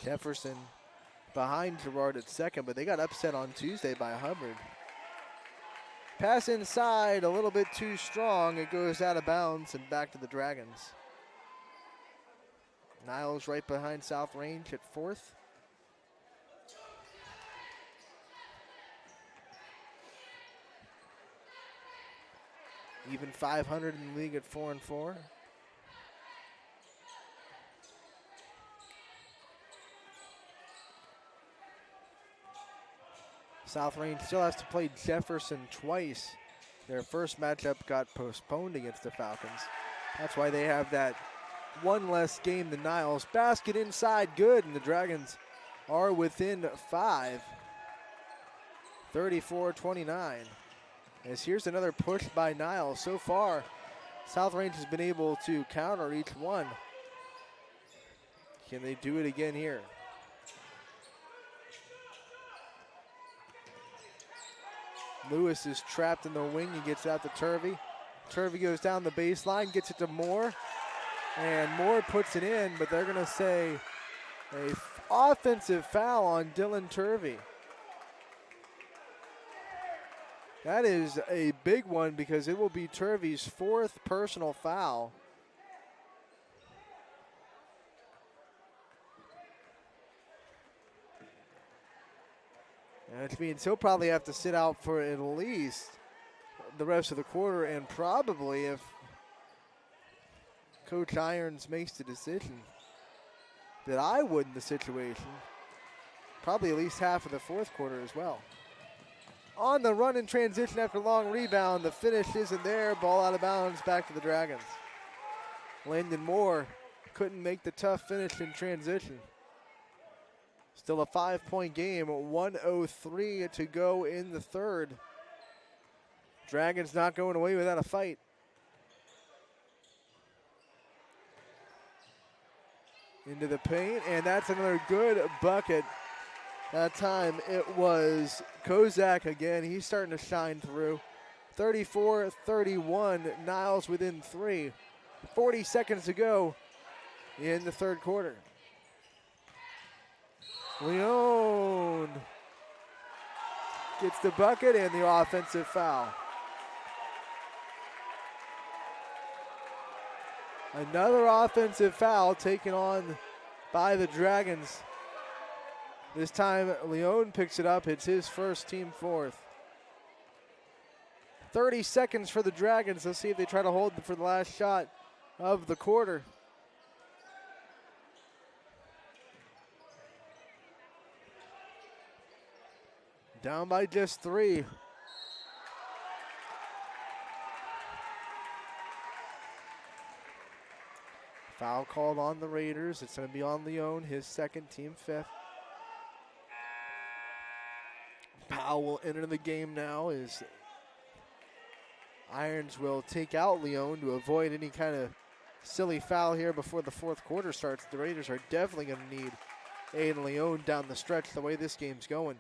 Jefferson behind Girard at second, but they got upset on Tuesday by Hubbard. Pass inside, a little bit too strong. It goes out of bounds and back to the Dragons. Niles right behind South Range at 4th. Even 500 in the league at 4-4. South Range still has to play Jefferson twice. Their first matchup got postponed against the Falcons. That's why they have that one less game than Niles. Basket inside, good, and the Dragons are within 5. 34-29. As here's another push by Niles. So far, South Range has been able to counter each one. Can they do it again here? Lewis is trapped in the wing. He gets out to Turvey. Turvey goes down the baseline, gets it to Moore. And Moore puts it in, but they're going to say an offensive foul on Dylan Turvey. That is a big one because it will be Turvey's 4th personal foul. And which means he'll probably have to sit out for at least the rest of the quarter, and probably, if Coach Irons makes the decision that I would in the situation, probably at least half of the 4th quarter as well. On the run in transition after long rebound, the finish isn't there. Ball out of bounds, back to the Dragons. Landon Moore couldn't make the tough finish in transition. Still a 5-point game, 1:03 to go in the 3rd. Dragons not going away without a fight. Into the paint, and that's another good bucket. That time it was Kozak again. He's starting to shine through. 34-31, Niles within 3. 40 seconds to go in the 3rd quarter. Leone gets the bucket and the offensive foul. Another offensive foul taken on by the Dragons. This time Leone picks it up. It's his first, team 4th. 30 seconds for the Dragons. Let's see if they try to hold for the last shot of the quarter. Down by just 3. Foul called on the Raiders. It's going to be on Leone, his 2nd, team 5th. Powell will enter the game now as Irons will take out Leone to avoid any kind of silly foul here before the 4th quarter starts. The Raiders are definitely going to need Aiden Leone down the stretch the way this game's going.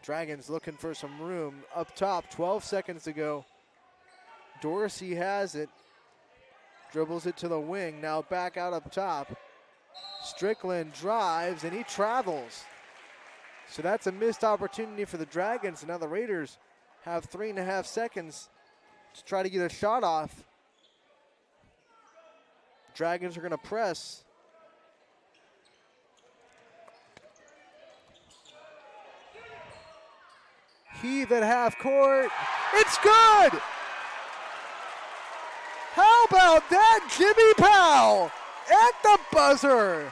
Dragons looking for some room up top. 12 seconds to go. Dorsey has it. Dribbles it to the wing. Now back out up top. Strickland drives and he travels. So that's a missed opportunity for the Dragons. And now the Raiders have 3.5 seconds to try to get a shot off. Dragons are going to press. Heave at half court. It's good! How about that? Jimmy Powell at the buzzer.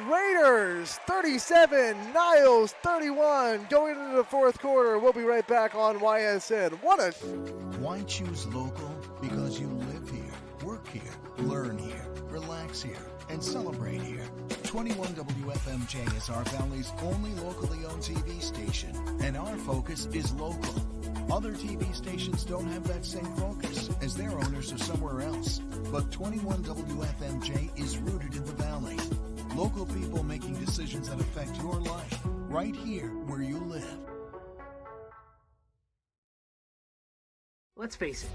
Raiders 37, Niles 31, going into the 4th quarter. We'll be right back on YSN. Why choose local? Because you live here, work here, learn here, relax here, and celebrate here. 21 WFMJ is our Valley's only locally owned TV station, and our focus is local. Other TV stations don't have that same focus, as their owners are somewhere else. But 21 WFMJ is rooted in the Valley. Local people making decisions that affect your life, right here where you live. Let's face it,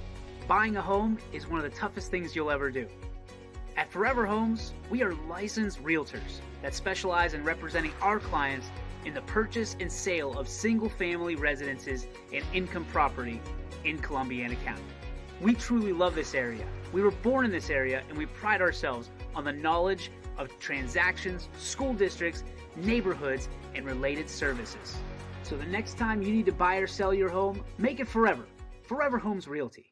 buying a home is one of the toughest things you'll ever do. At Forever Homes, we are licensed realtors that specialize in representing our clients in the purchase and sale of single-family residences and income property in Columbiana County. We truly love this area. We were born in this area, and we pride ourselves on the knowledge of transactions, school districts, neighborhoods, and related services. So the next time you need to buy or sell your home, make it Forever. Forever Homes Realty.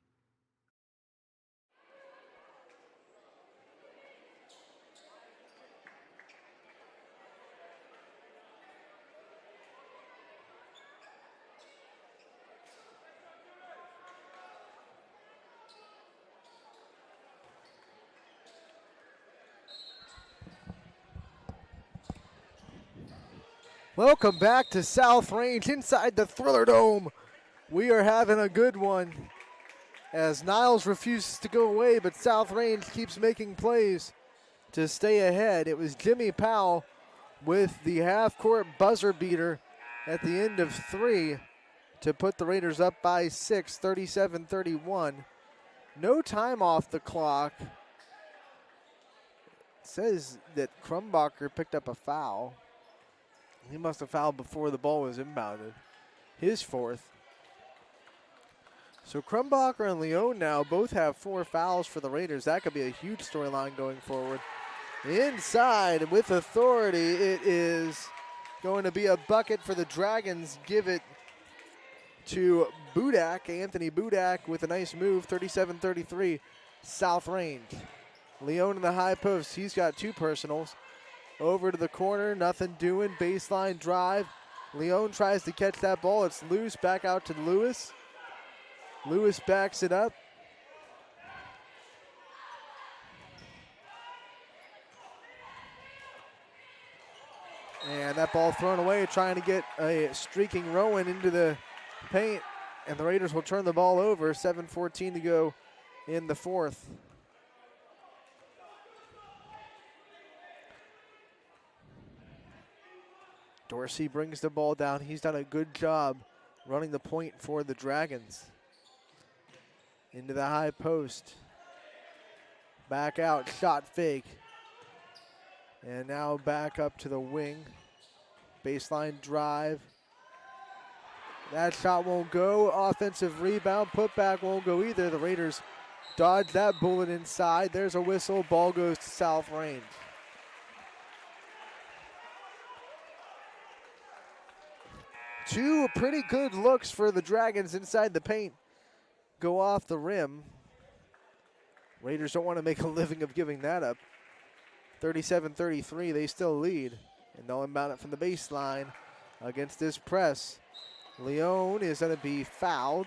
Welcome back to South Range inside the Thriller Dome. We are having a good one as Niles refuses to go away, but South Range keeps making plays to stay ahead. It was Jimmy Powell with the half-court buzzer beater at the end of 3 to put the Raiders up by 6, 37-31. No time off the clock. It says that Krumbacher picked up a foul. He must have fouled before the ball was inbounded. His 4th. So Krumbacher and Leone now both have 4 fouls for the Raiders. That could be a huge storyline going forward. Inside with authority, it is going to be a bucket for the Dragons. Give it to Budak, Anthony Budak with a nice move, 37-33, South Range. Leone in the high post, he's got 2 personals. Over to the corner, nothing doing, baseline drive. Leone tries to catch that ball, it's loose, back out to Lewis. Lewis backs it up. And that ball thrown away, trying to get a streaking Rowan into the paint. And the Raiders will turn the ball over, 7:14 to go in the 4th. Dorsey brings the ball down. He's done a good job running the point for the Dragons. Into the high post. Back out, shot fake. And now back up to the wing. Baseline drive. That shot won't go. Offensive rebound. Putback won't go either. The Raiders dodge that bullet inside. There's a whistle. Ball goes to South Range. Two pretty good looks for the Dragons inside the paint. Go off the rim. Raiders don't want to make a living of giving that up. 37-33, they still lead. And they'll inbound it from the baseline against this press. Leone is going to be fouled.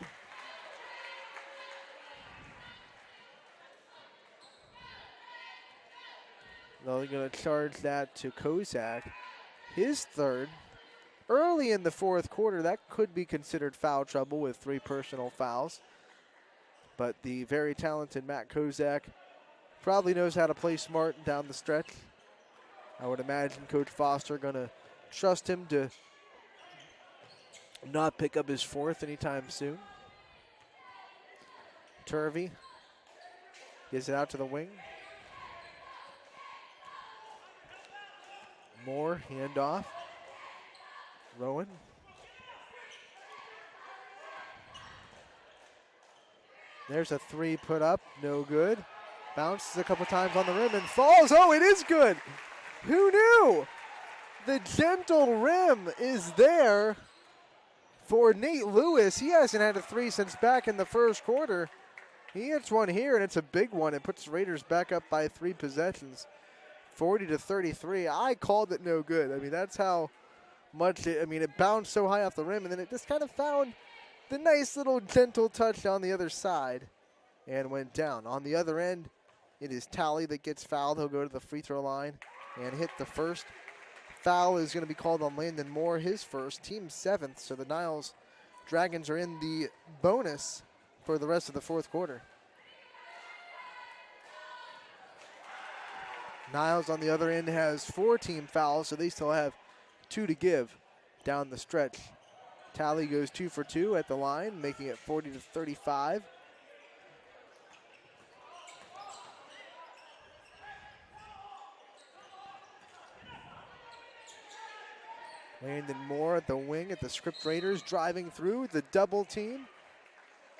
They're going to charge that to Kozak. His 3rd. Early in the 4th quarter, that could be considered foul trouble with 3 personal fouls. But the very talented Matt Kozak probably knows how to play smart down the stretch. I would imagine Coach Foster going to trust him to not pick up his 4th anytime soon. Turvey gives it out to the wing. Moore, handoff. Rowan. There's a 3 put up, no good. Bounces a couple times on the rim and falls. Oh, it is good. Who knew? The gentle rim is there for Nate Lewis. He hasn't had a 3 since back in the 1st quarter. He hits one here, and it's a big one. It puts the Raiders back up by 3 possessions, 40-33. I called it no good. I mean, that's how much it bounced so high off the rim, and then it just kind of found the nice little gentle touch on the other side and went down. On the other end, it is Talley that gets fouled. He'll go to the free throw line and hit the 1st. Foul is going to be called on Landon Moore, his 1st, team 7th. So the Niles Dragons are in the bonus for the rest of the 4th quarter. Niles on the other end has 4 team fouls, so they still have 2 to give down the stretch. Talley goes 2 for 2 at the line, making it 40-35. Landon Moore at the wing at the Script Raiders, driving through the double team,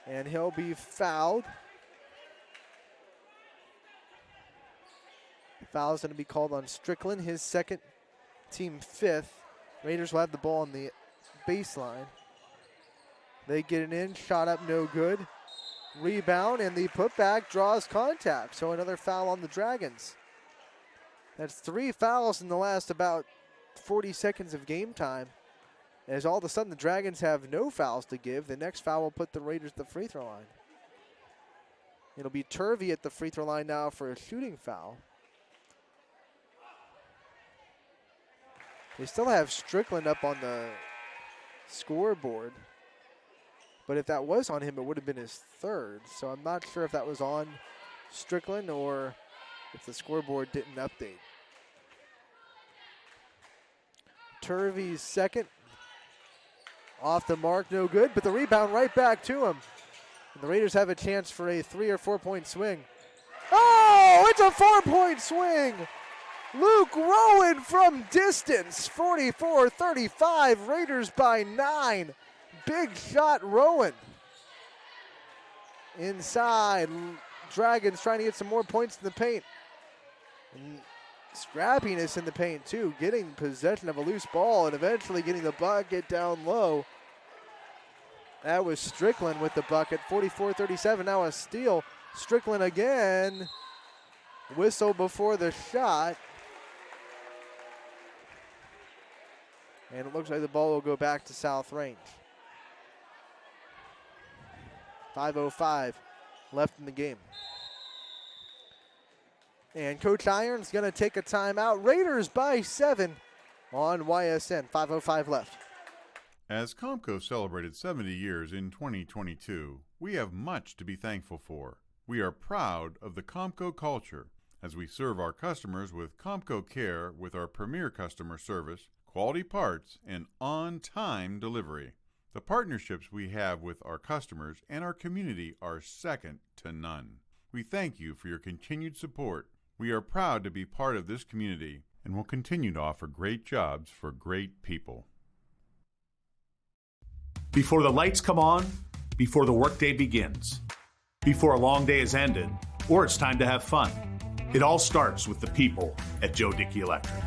and he'll be fouled. Foul is going to be called on Strickland, his 2nd, team 5th. Raiders will have the ball on the baseline. They get it in, shot up, no good. Rebound, and the putback draws contact. So another foul on the Dragons. That's 3 fouls in the last about 40 seconds of game time. As all of a sudden the Dragons have no fouls to give. The next foul will put the Raiders at the free throw line. It'll be Turvey at the free throw line now for a shooting foul. They still have Strickland up on the scoreboard. But if that was on him, it would have been his third. So I'm not sure if that was on Strickland or if the scoreboard didn't update. Turvey's second. Off the mark, no good, but the rebound right back to him. And the Raiders have a chance for a 3 or 4 point swing. Oh, it's a 4-point swing. Luke Rowan from distance, 44-35, Raiders by 9. Big shot, Rowan. Inside, Dragons trying to get some more points in the paint. And scrappiness in the paint too, getting possession of a loose ball and eventually getting the bucket down low. That was Strickland with the bucket, 44-37, now a steal. Strickland again, whistle before the shot. And it looks like the ball will go back to South Range. 5:05 left in the game. And Coach Irons going to take a timeout. Raiders by 7 on YSN. 5:05 left. As Comco celebrated 70 years in 2022, we have much to be thankful for. We are proud of the Comco culture as we serve our customers with Comco Care with our premier customer service, quality parts, and on-time delivery. The partnerships we have with our customers and our community are second to none. We thank you for your continued support. We are proud to be part of this community and will continue to offer great jobs for great people. Before the lights come on, before the workday begins, before a long day is ended, or it's time to have fun, it all starts with the people at Joe Dickey Electric.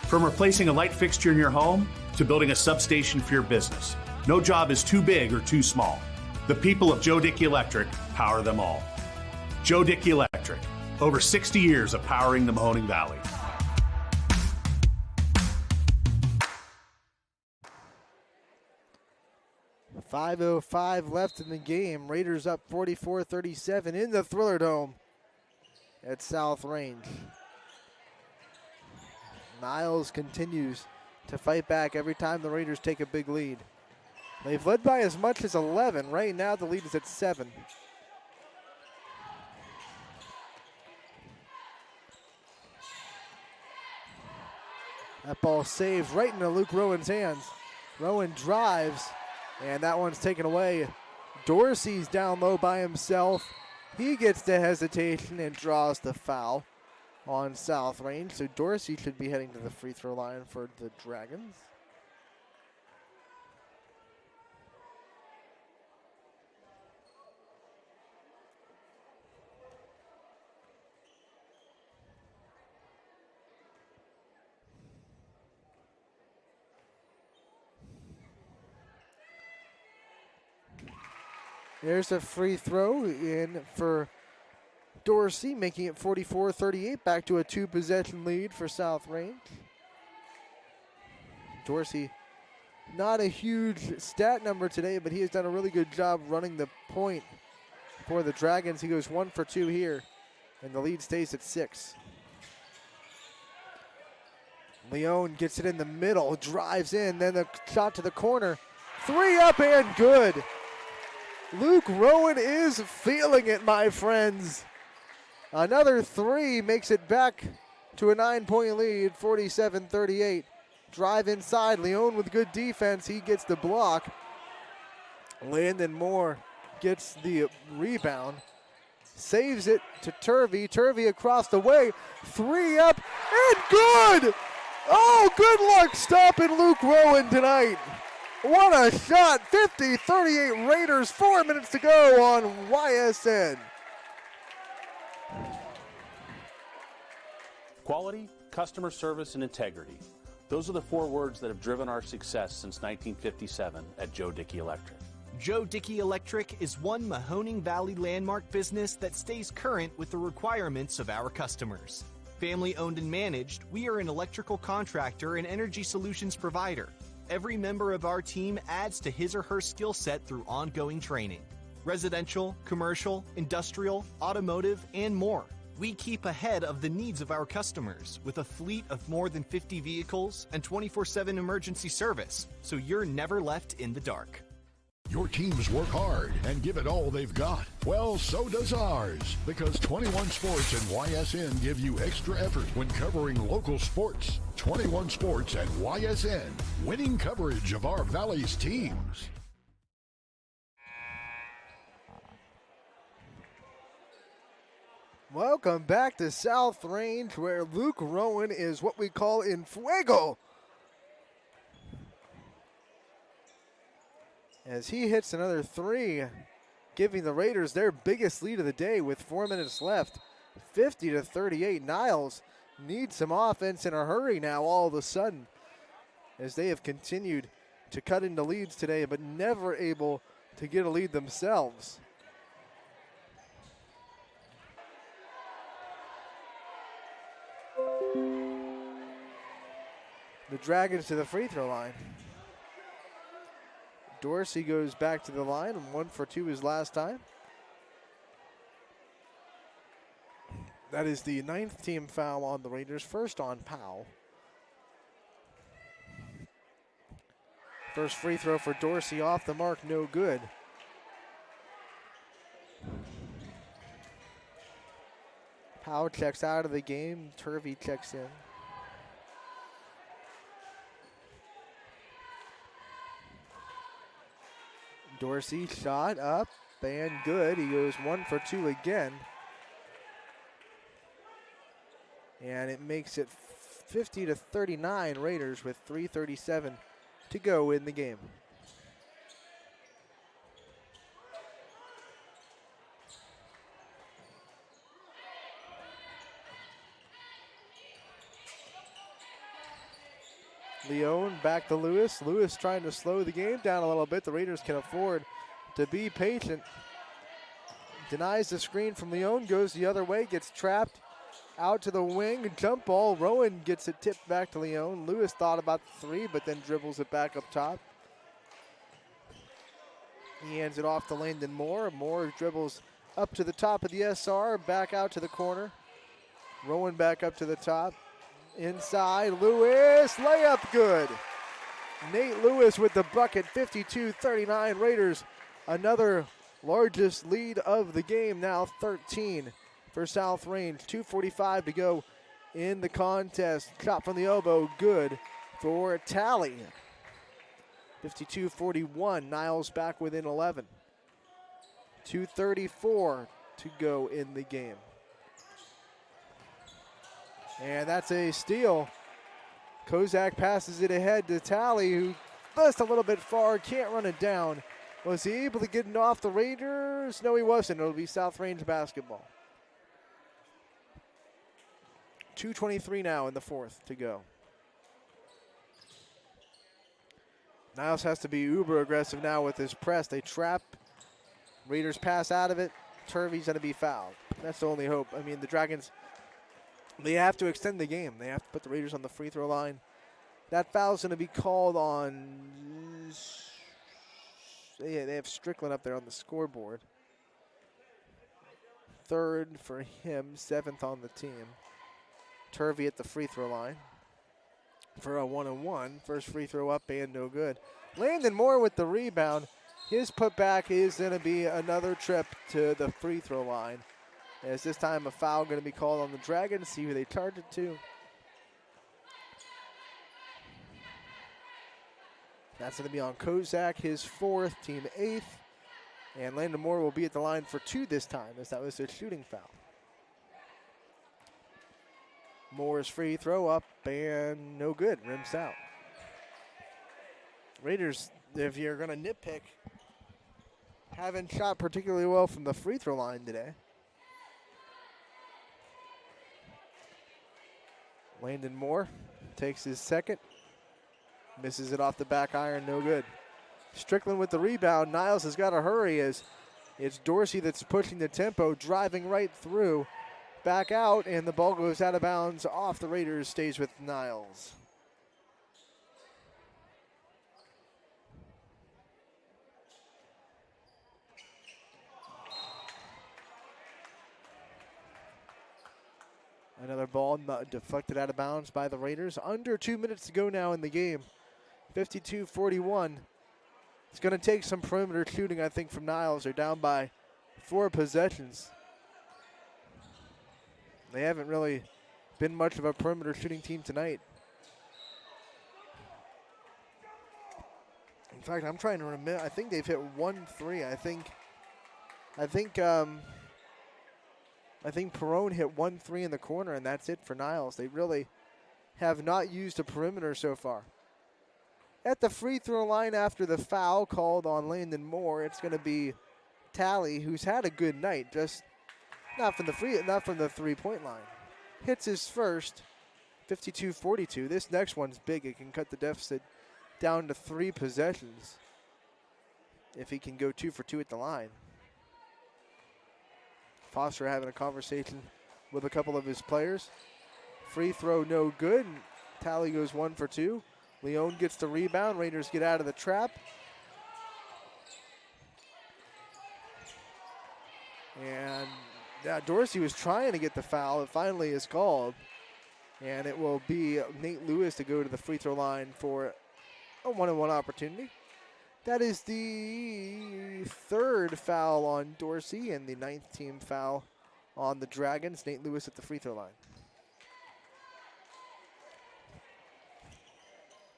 From replacing a light fixture in your home to building a substation for your business, no job is too big or too small. The people of Joe Dickey Electric power them all. Joe Dickey Electric, over 60 years of powering the Mahoning Valley. .505 left in the game. Raiders up 44-37 in the Thriller Dome at South Range. Niles continues to fight back every time the Raiders take a big lead. They've led by as much as 11. Right now the lead is at 7. That ball saved right into Luke Rowan's hands. Rowan drives, and that one's taken away. Dorsey's down low by himself. He gets the hesitation and draws the foul on South Range. So Dorsey should be heading to the free throw line for the Dragons. There's a free throw in for Dorsey, making it 44-38, back to a 2-possession lead for South Range. Dorsey, not a huge stat number today, but he has done a really good job running the point for the Dragons. He goes 1 for 2 here, and the lead stays at 6. Leone gets it in the middle, drives in, then the shot to the corner. 3 up and good. Luke Rowan is feeling it, my friends. Another 3 makes it back to a 9-point lead, 47-38. Drive inside, Leone with good defense. He gets the block. Landon Moore gets the rebound. Saves it to Turvey. Turvey across the way. 3 up and good! Oh, good luck stopping Luke Rowan tonight. What a shot, 50-38 Raiders, 4 minutes to go on YSN. Quality, customer service, and integrity. Those are the 4 words that have driven our success since 1957 at Joe Dickey Electric. Joe Dickey Electric is one Mahoning Valley landmark business that stays current with the requirements of our customers. Family owned and managed, we are an electrical contractor and energy solutions provider. Every member of our team adds to his or her skill set through ongoing training. Residential, commercial, industrial, automotive, and more. We keep ahead of the needs of our customers with a fleet of more than 50 vehicles and 24/7 emergency service, so you're never left in the dark. Your teams work hard and give it all they've got. Well, so does ours, because 21 Sports and YSN give you extra effort when covering local sports. 21 Sports and YSN, winning coverage of our Valley's teams. Welcome back to South Range, where Luke Rowan is what we call in fuego, as he hits another three, giving the Raiders their biggest lead of the day with 4 minutes left, 50-38. Niles needs some offense in a hurry now all of a sudden, as they have continued to cut into leads today, but never able to get a lead themselves. The Dragons to the free throw line. Dorsey goes back to the line, and 1 for 2 his last time. That is the 9th team foul on the Raiders, first on Powell. First free throw for Dorsey off the mark, no good. Powell checks out of the game, Turvey checks in. Dorsey shot up and good. He goes 1 for 2 again. And it makes it 50-39 Raiders with 3:37 to go in the game. Leone back to Lewis. Lewis trying to slow the game down a little bit. The Raiders can afford to be patient. Denies the screen from Leone, goes the other way, gets trapped out to the wing. Jump ball. Rowan gets it tipped back to Leone. Lewis thought about the three, but then dribbles it back up top. He hands it off to Landon Moore. Moore dribbles up to the top of the SR, back out to the corner. Rowan back up to the top. Inside, Lewis, layup good. Nate Lewis with the bucket, 52-39 Raiders. Another largest lead of the game, now 13 for South Range. 2:45 to go in the contest. Shot from the elbow, good for a tally. 52-41, Niles back within 11. 2:34 to go in the game. And that's a steal. Kozak passes it ahead to Talley, who just a little bit far, can't run it down. Was he able to get it off the Raiders? No, he wasn't. It'll be South Range basketball. 2:23 now in the fourth to go. Niles has to be uber aggressive now with his press. They trap. Raiders pass out of it. Turvey's going to be fouled. That's the only hope. I mean, the Dragons, they have to extend the game. They have to put the Raiders on the free throw line. That foul's going to be called on. Yeah, they have Strickland up there on the scoreboard. 3rd for him, 7th on the team. Turvey at the free throw line for a 1-on-1. First free throw up and no good. Landon Moore with the rebound. His putback is going to be another trip to the free throw line, as this time a foul going to be called on the Dragons. See who they charge it to. That's going to be on Kozak, his 4th, team 8th. And Landon Moore will be at the line for 2 this time, as that was a shooting foul. Moore's free throw up and no good, rims out. Raiders, if you're going to nitpick, haven't shot particularly well from the free throw line today. Landon Moore takes his second. Misses it off the back iron, no good. Strickland with the rebound. Niles has got to hurry as it's Dorsey that's pushing the tempo, driving right through. Back out, and the ball goes out of bounds off the Raiders, stays with Niles. Another ball deflected out of bounds by the Raiders. Under 2 minutes to go now in the game. 52-41. It's going to take some perimeter shooting, I think, from Niles. They're down by 4 possessions. They haven't really been much of a perimeter shooting team tonight. In fact, I'm trying to remember. I think they've hit 1 3. I think Perone hit 1 3 in the corner, and that's it for Niles. They really have not used a perimeter so far. At the free throw line after the foul called on Landon Moore, it's going to be Talley, who's had a good night, just not from the 3-point line. Hits his first, 52-42. This next one's big. It can cut the deficit down to 3 possessions if he can go 2 for 2 at the line. Foster having a conversation with a couple of his players. Free throw no good. Talley goes 1 for 2. Leone gets the rebound. Raiders get out of the trap. And Dorsey was trying to get the foul. It finally is called. And it will be Nate Lewis to go to the free throw line for a 1-on-1 opportunity. That is the 3rd foul on Dorsey and the 9th team foul on the Dragons. Nate Lewis at the free throw line.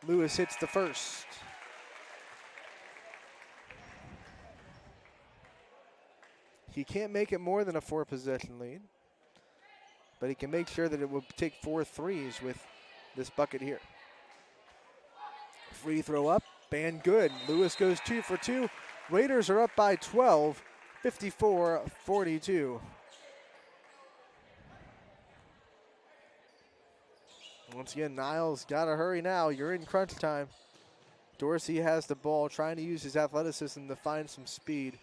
Lewis hits the first. He can't make it more than a 4-possession lead, but he can make sure that it will take 4 threes with this bucket here. Free throw up and good. Lewis goes 2 for 2. Raiders are up by 12, 54-42. Once again, Niles got to hurry now. You're in crunch time. Dorsey has the ball, trying to use his athleticism to find some speed.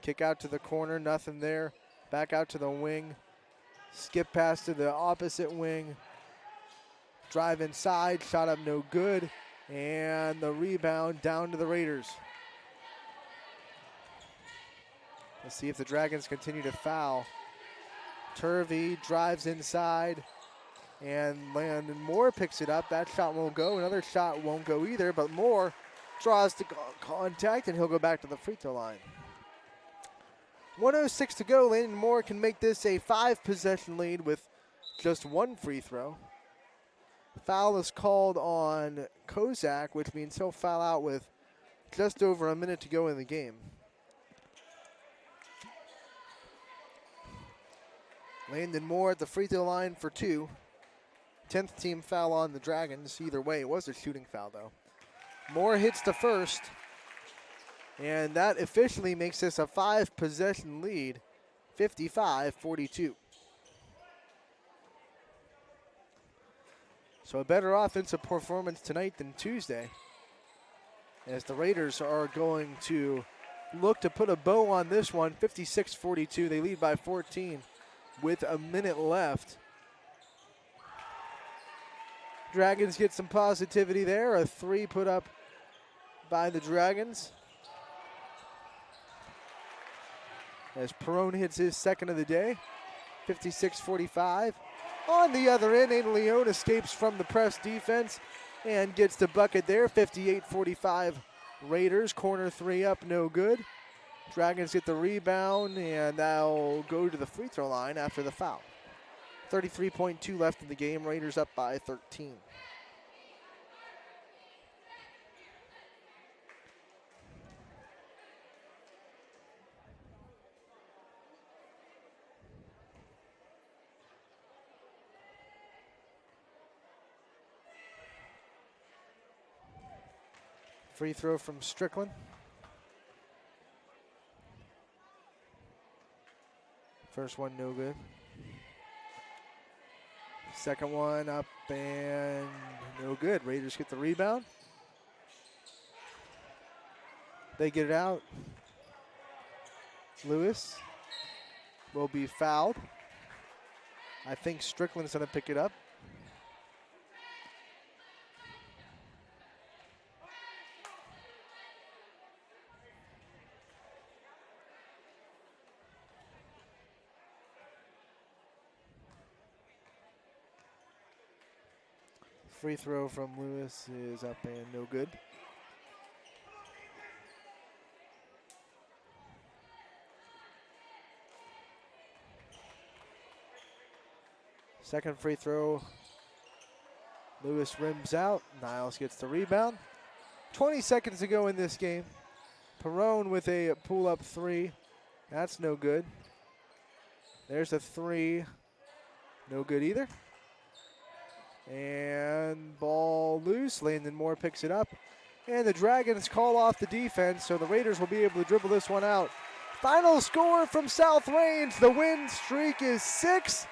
Kick out to the corner, nothing there. Back out to the wing. Skip pass to the opposite wing. Drive inside, shot up no good. And the rebound down to the Raiders. Let's see if the Dragons continue to foul. Turvey drives inside. And Landon Moore picks it up. That shot won't go. Another shot won't go either, but Moore draws the contact, and he'll go back to the free throw line. 1:06 to go. Landon Moore can make this a 5-possession lead with just 1 free throw. Foul is called on Kozak, which means he'll foul out with just over a minute to go in the game. Landon Moore at the free throw line for 2. 10th team foul on the Dragons. Either way, it was a shooting foul, though. Moore hits the first, and that officially makes this a 5-possession lead, 55-42. So a better offensive performance tonight than Tuesday, as the Raiders are going to look to put a bow on this one. 56-42, they lead by 14 with a minute left. Dragons get some positivity there. A 3 put up by the Dragons, as Perone hits his second of the day. 56-45. On the other end, Aiden Leone escapes from the press defense and gets the bucket there. 58-45 Raiders. Corner 3 up, no good. Dragons get the rebound, and they'll go to the free throw line after the foul. 33.2 left in the game. Raiders up by 13. Free throw from Strickland. First one no good. Second one up and no good. Raiders get the rebound. They get it out. Lewis will be fouled. I think Strickland's going to pick it up. Free throw from Lewis is up and no good. Second free throw. Lewis rims out. Niles gets the rebound. 20 seconds to go in this game. Perrone with a pull-up three. That's no good. There's a three. No good either. And ball loose. Landon Moore picks it up. And the Dragons call off the defense, so the Raiders will be able to dribble this one out. Final score from South Range. The win streak is 6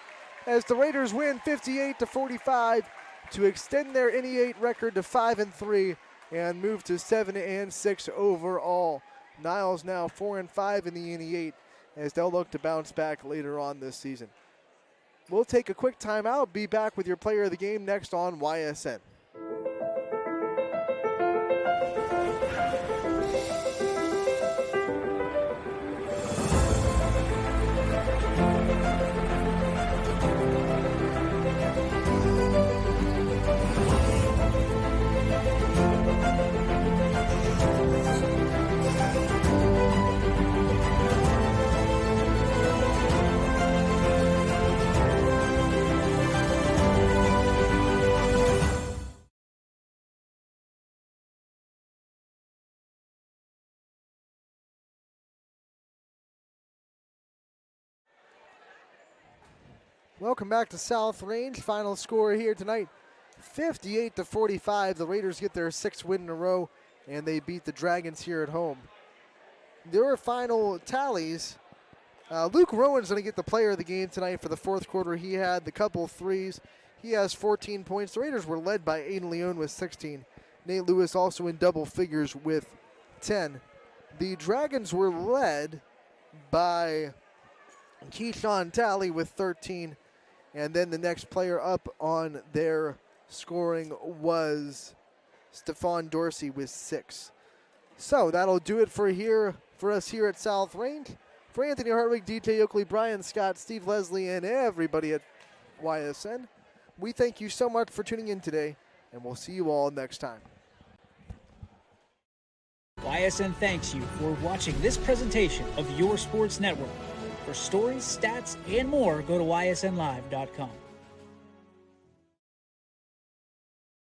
as the Raiders win 58-45 to extend their NE8 record to 5-3 and move to 7-6 overall. Niles now 4-5 in the NE8 as they'll look to bounce back later on this season. We'll take a quick timeout. Be back with your player of the game next on YSN. Welcome back to South Range. Final score here tonight, 58-45. The Raiders get their 6th win in a row, and they beat the Dragons here at home. Their final tallies, Luke Rowan's going to get the player of the game tonight for the fourth quarter. He had the couple threes. He has 14 points. The Raiders were led by Aiden Leone with 16. Nate Lewis also in double figures with 10. The Dragons were led by Keyshawn Talley with 13. And then the next player up on their scoring was Stephon Dorsey with 6. So that'll do it for us here at South Range. For Anthony Hartwig, DJ Oakley, Brian Scott, Steve Leslie, and everybody at YSN, we thank you so much for tuning in today, and we'll see you all next time. YSN thanks you for watching this presentation of Your Sports Network. For stories, stats, and more, go to ysnlive.com.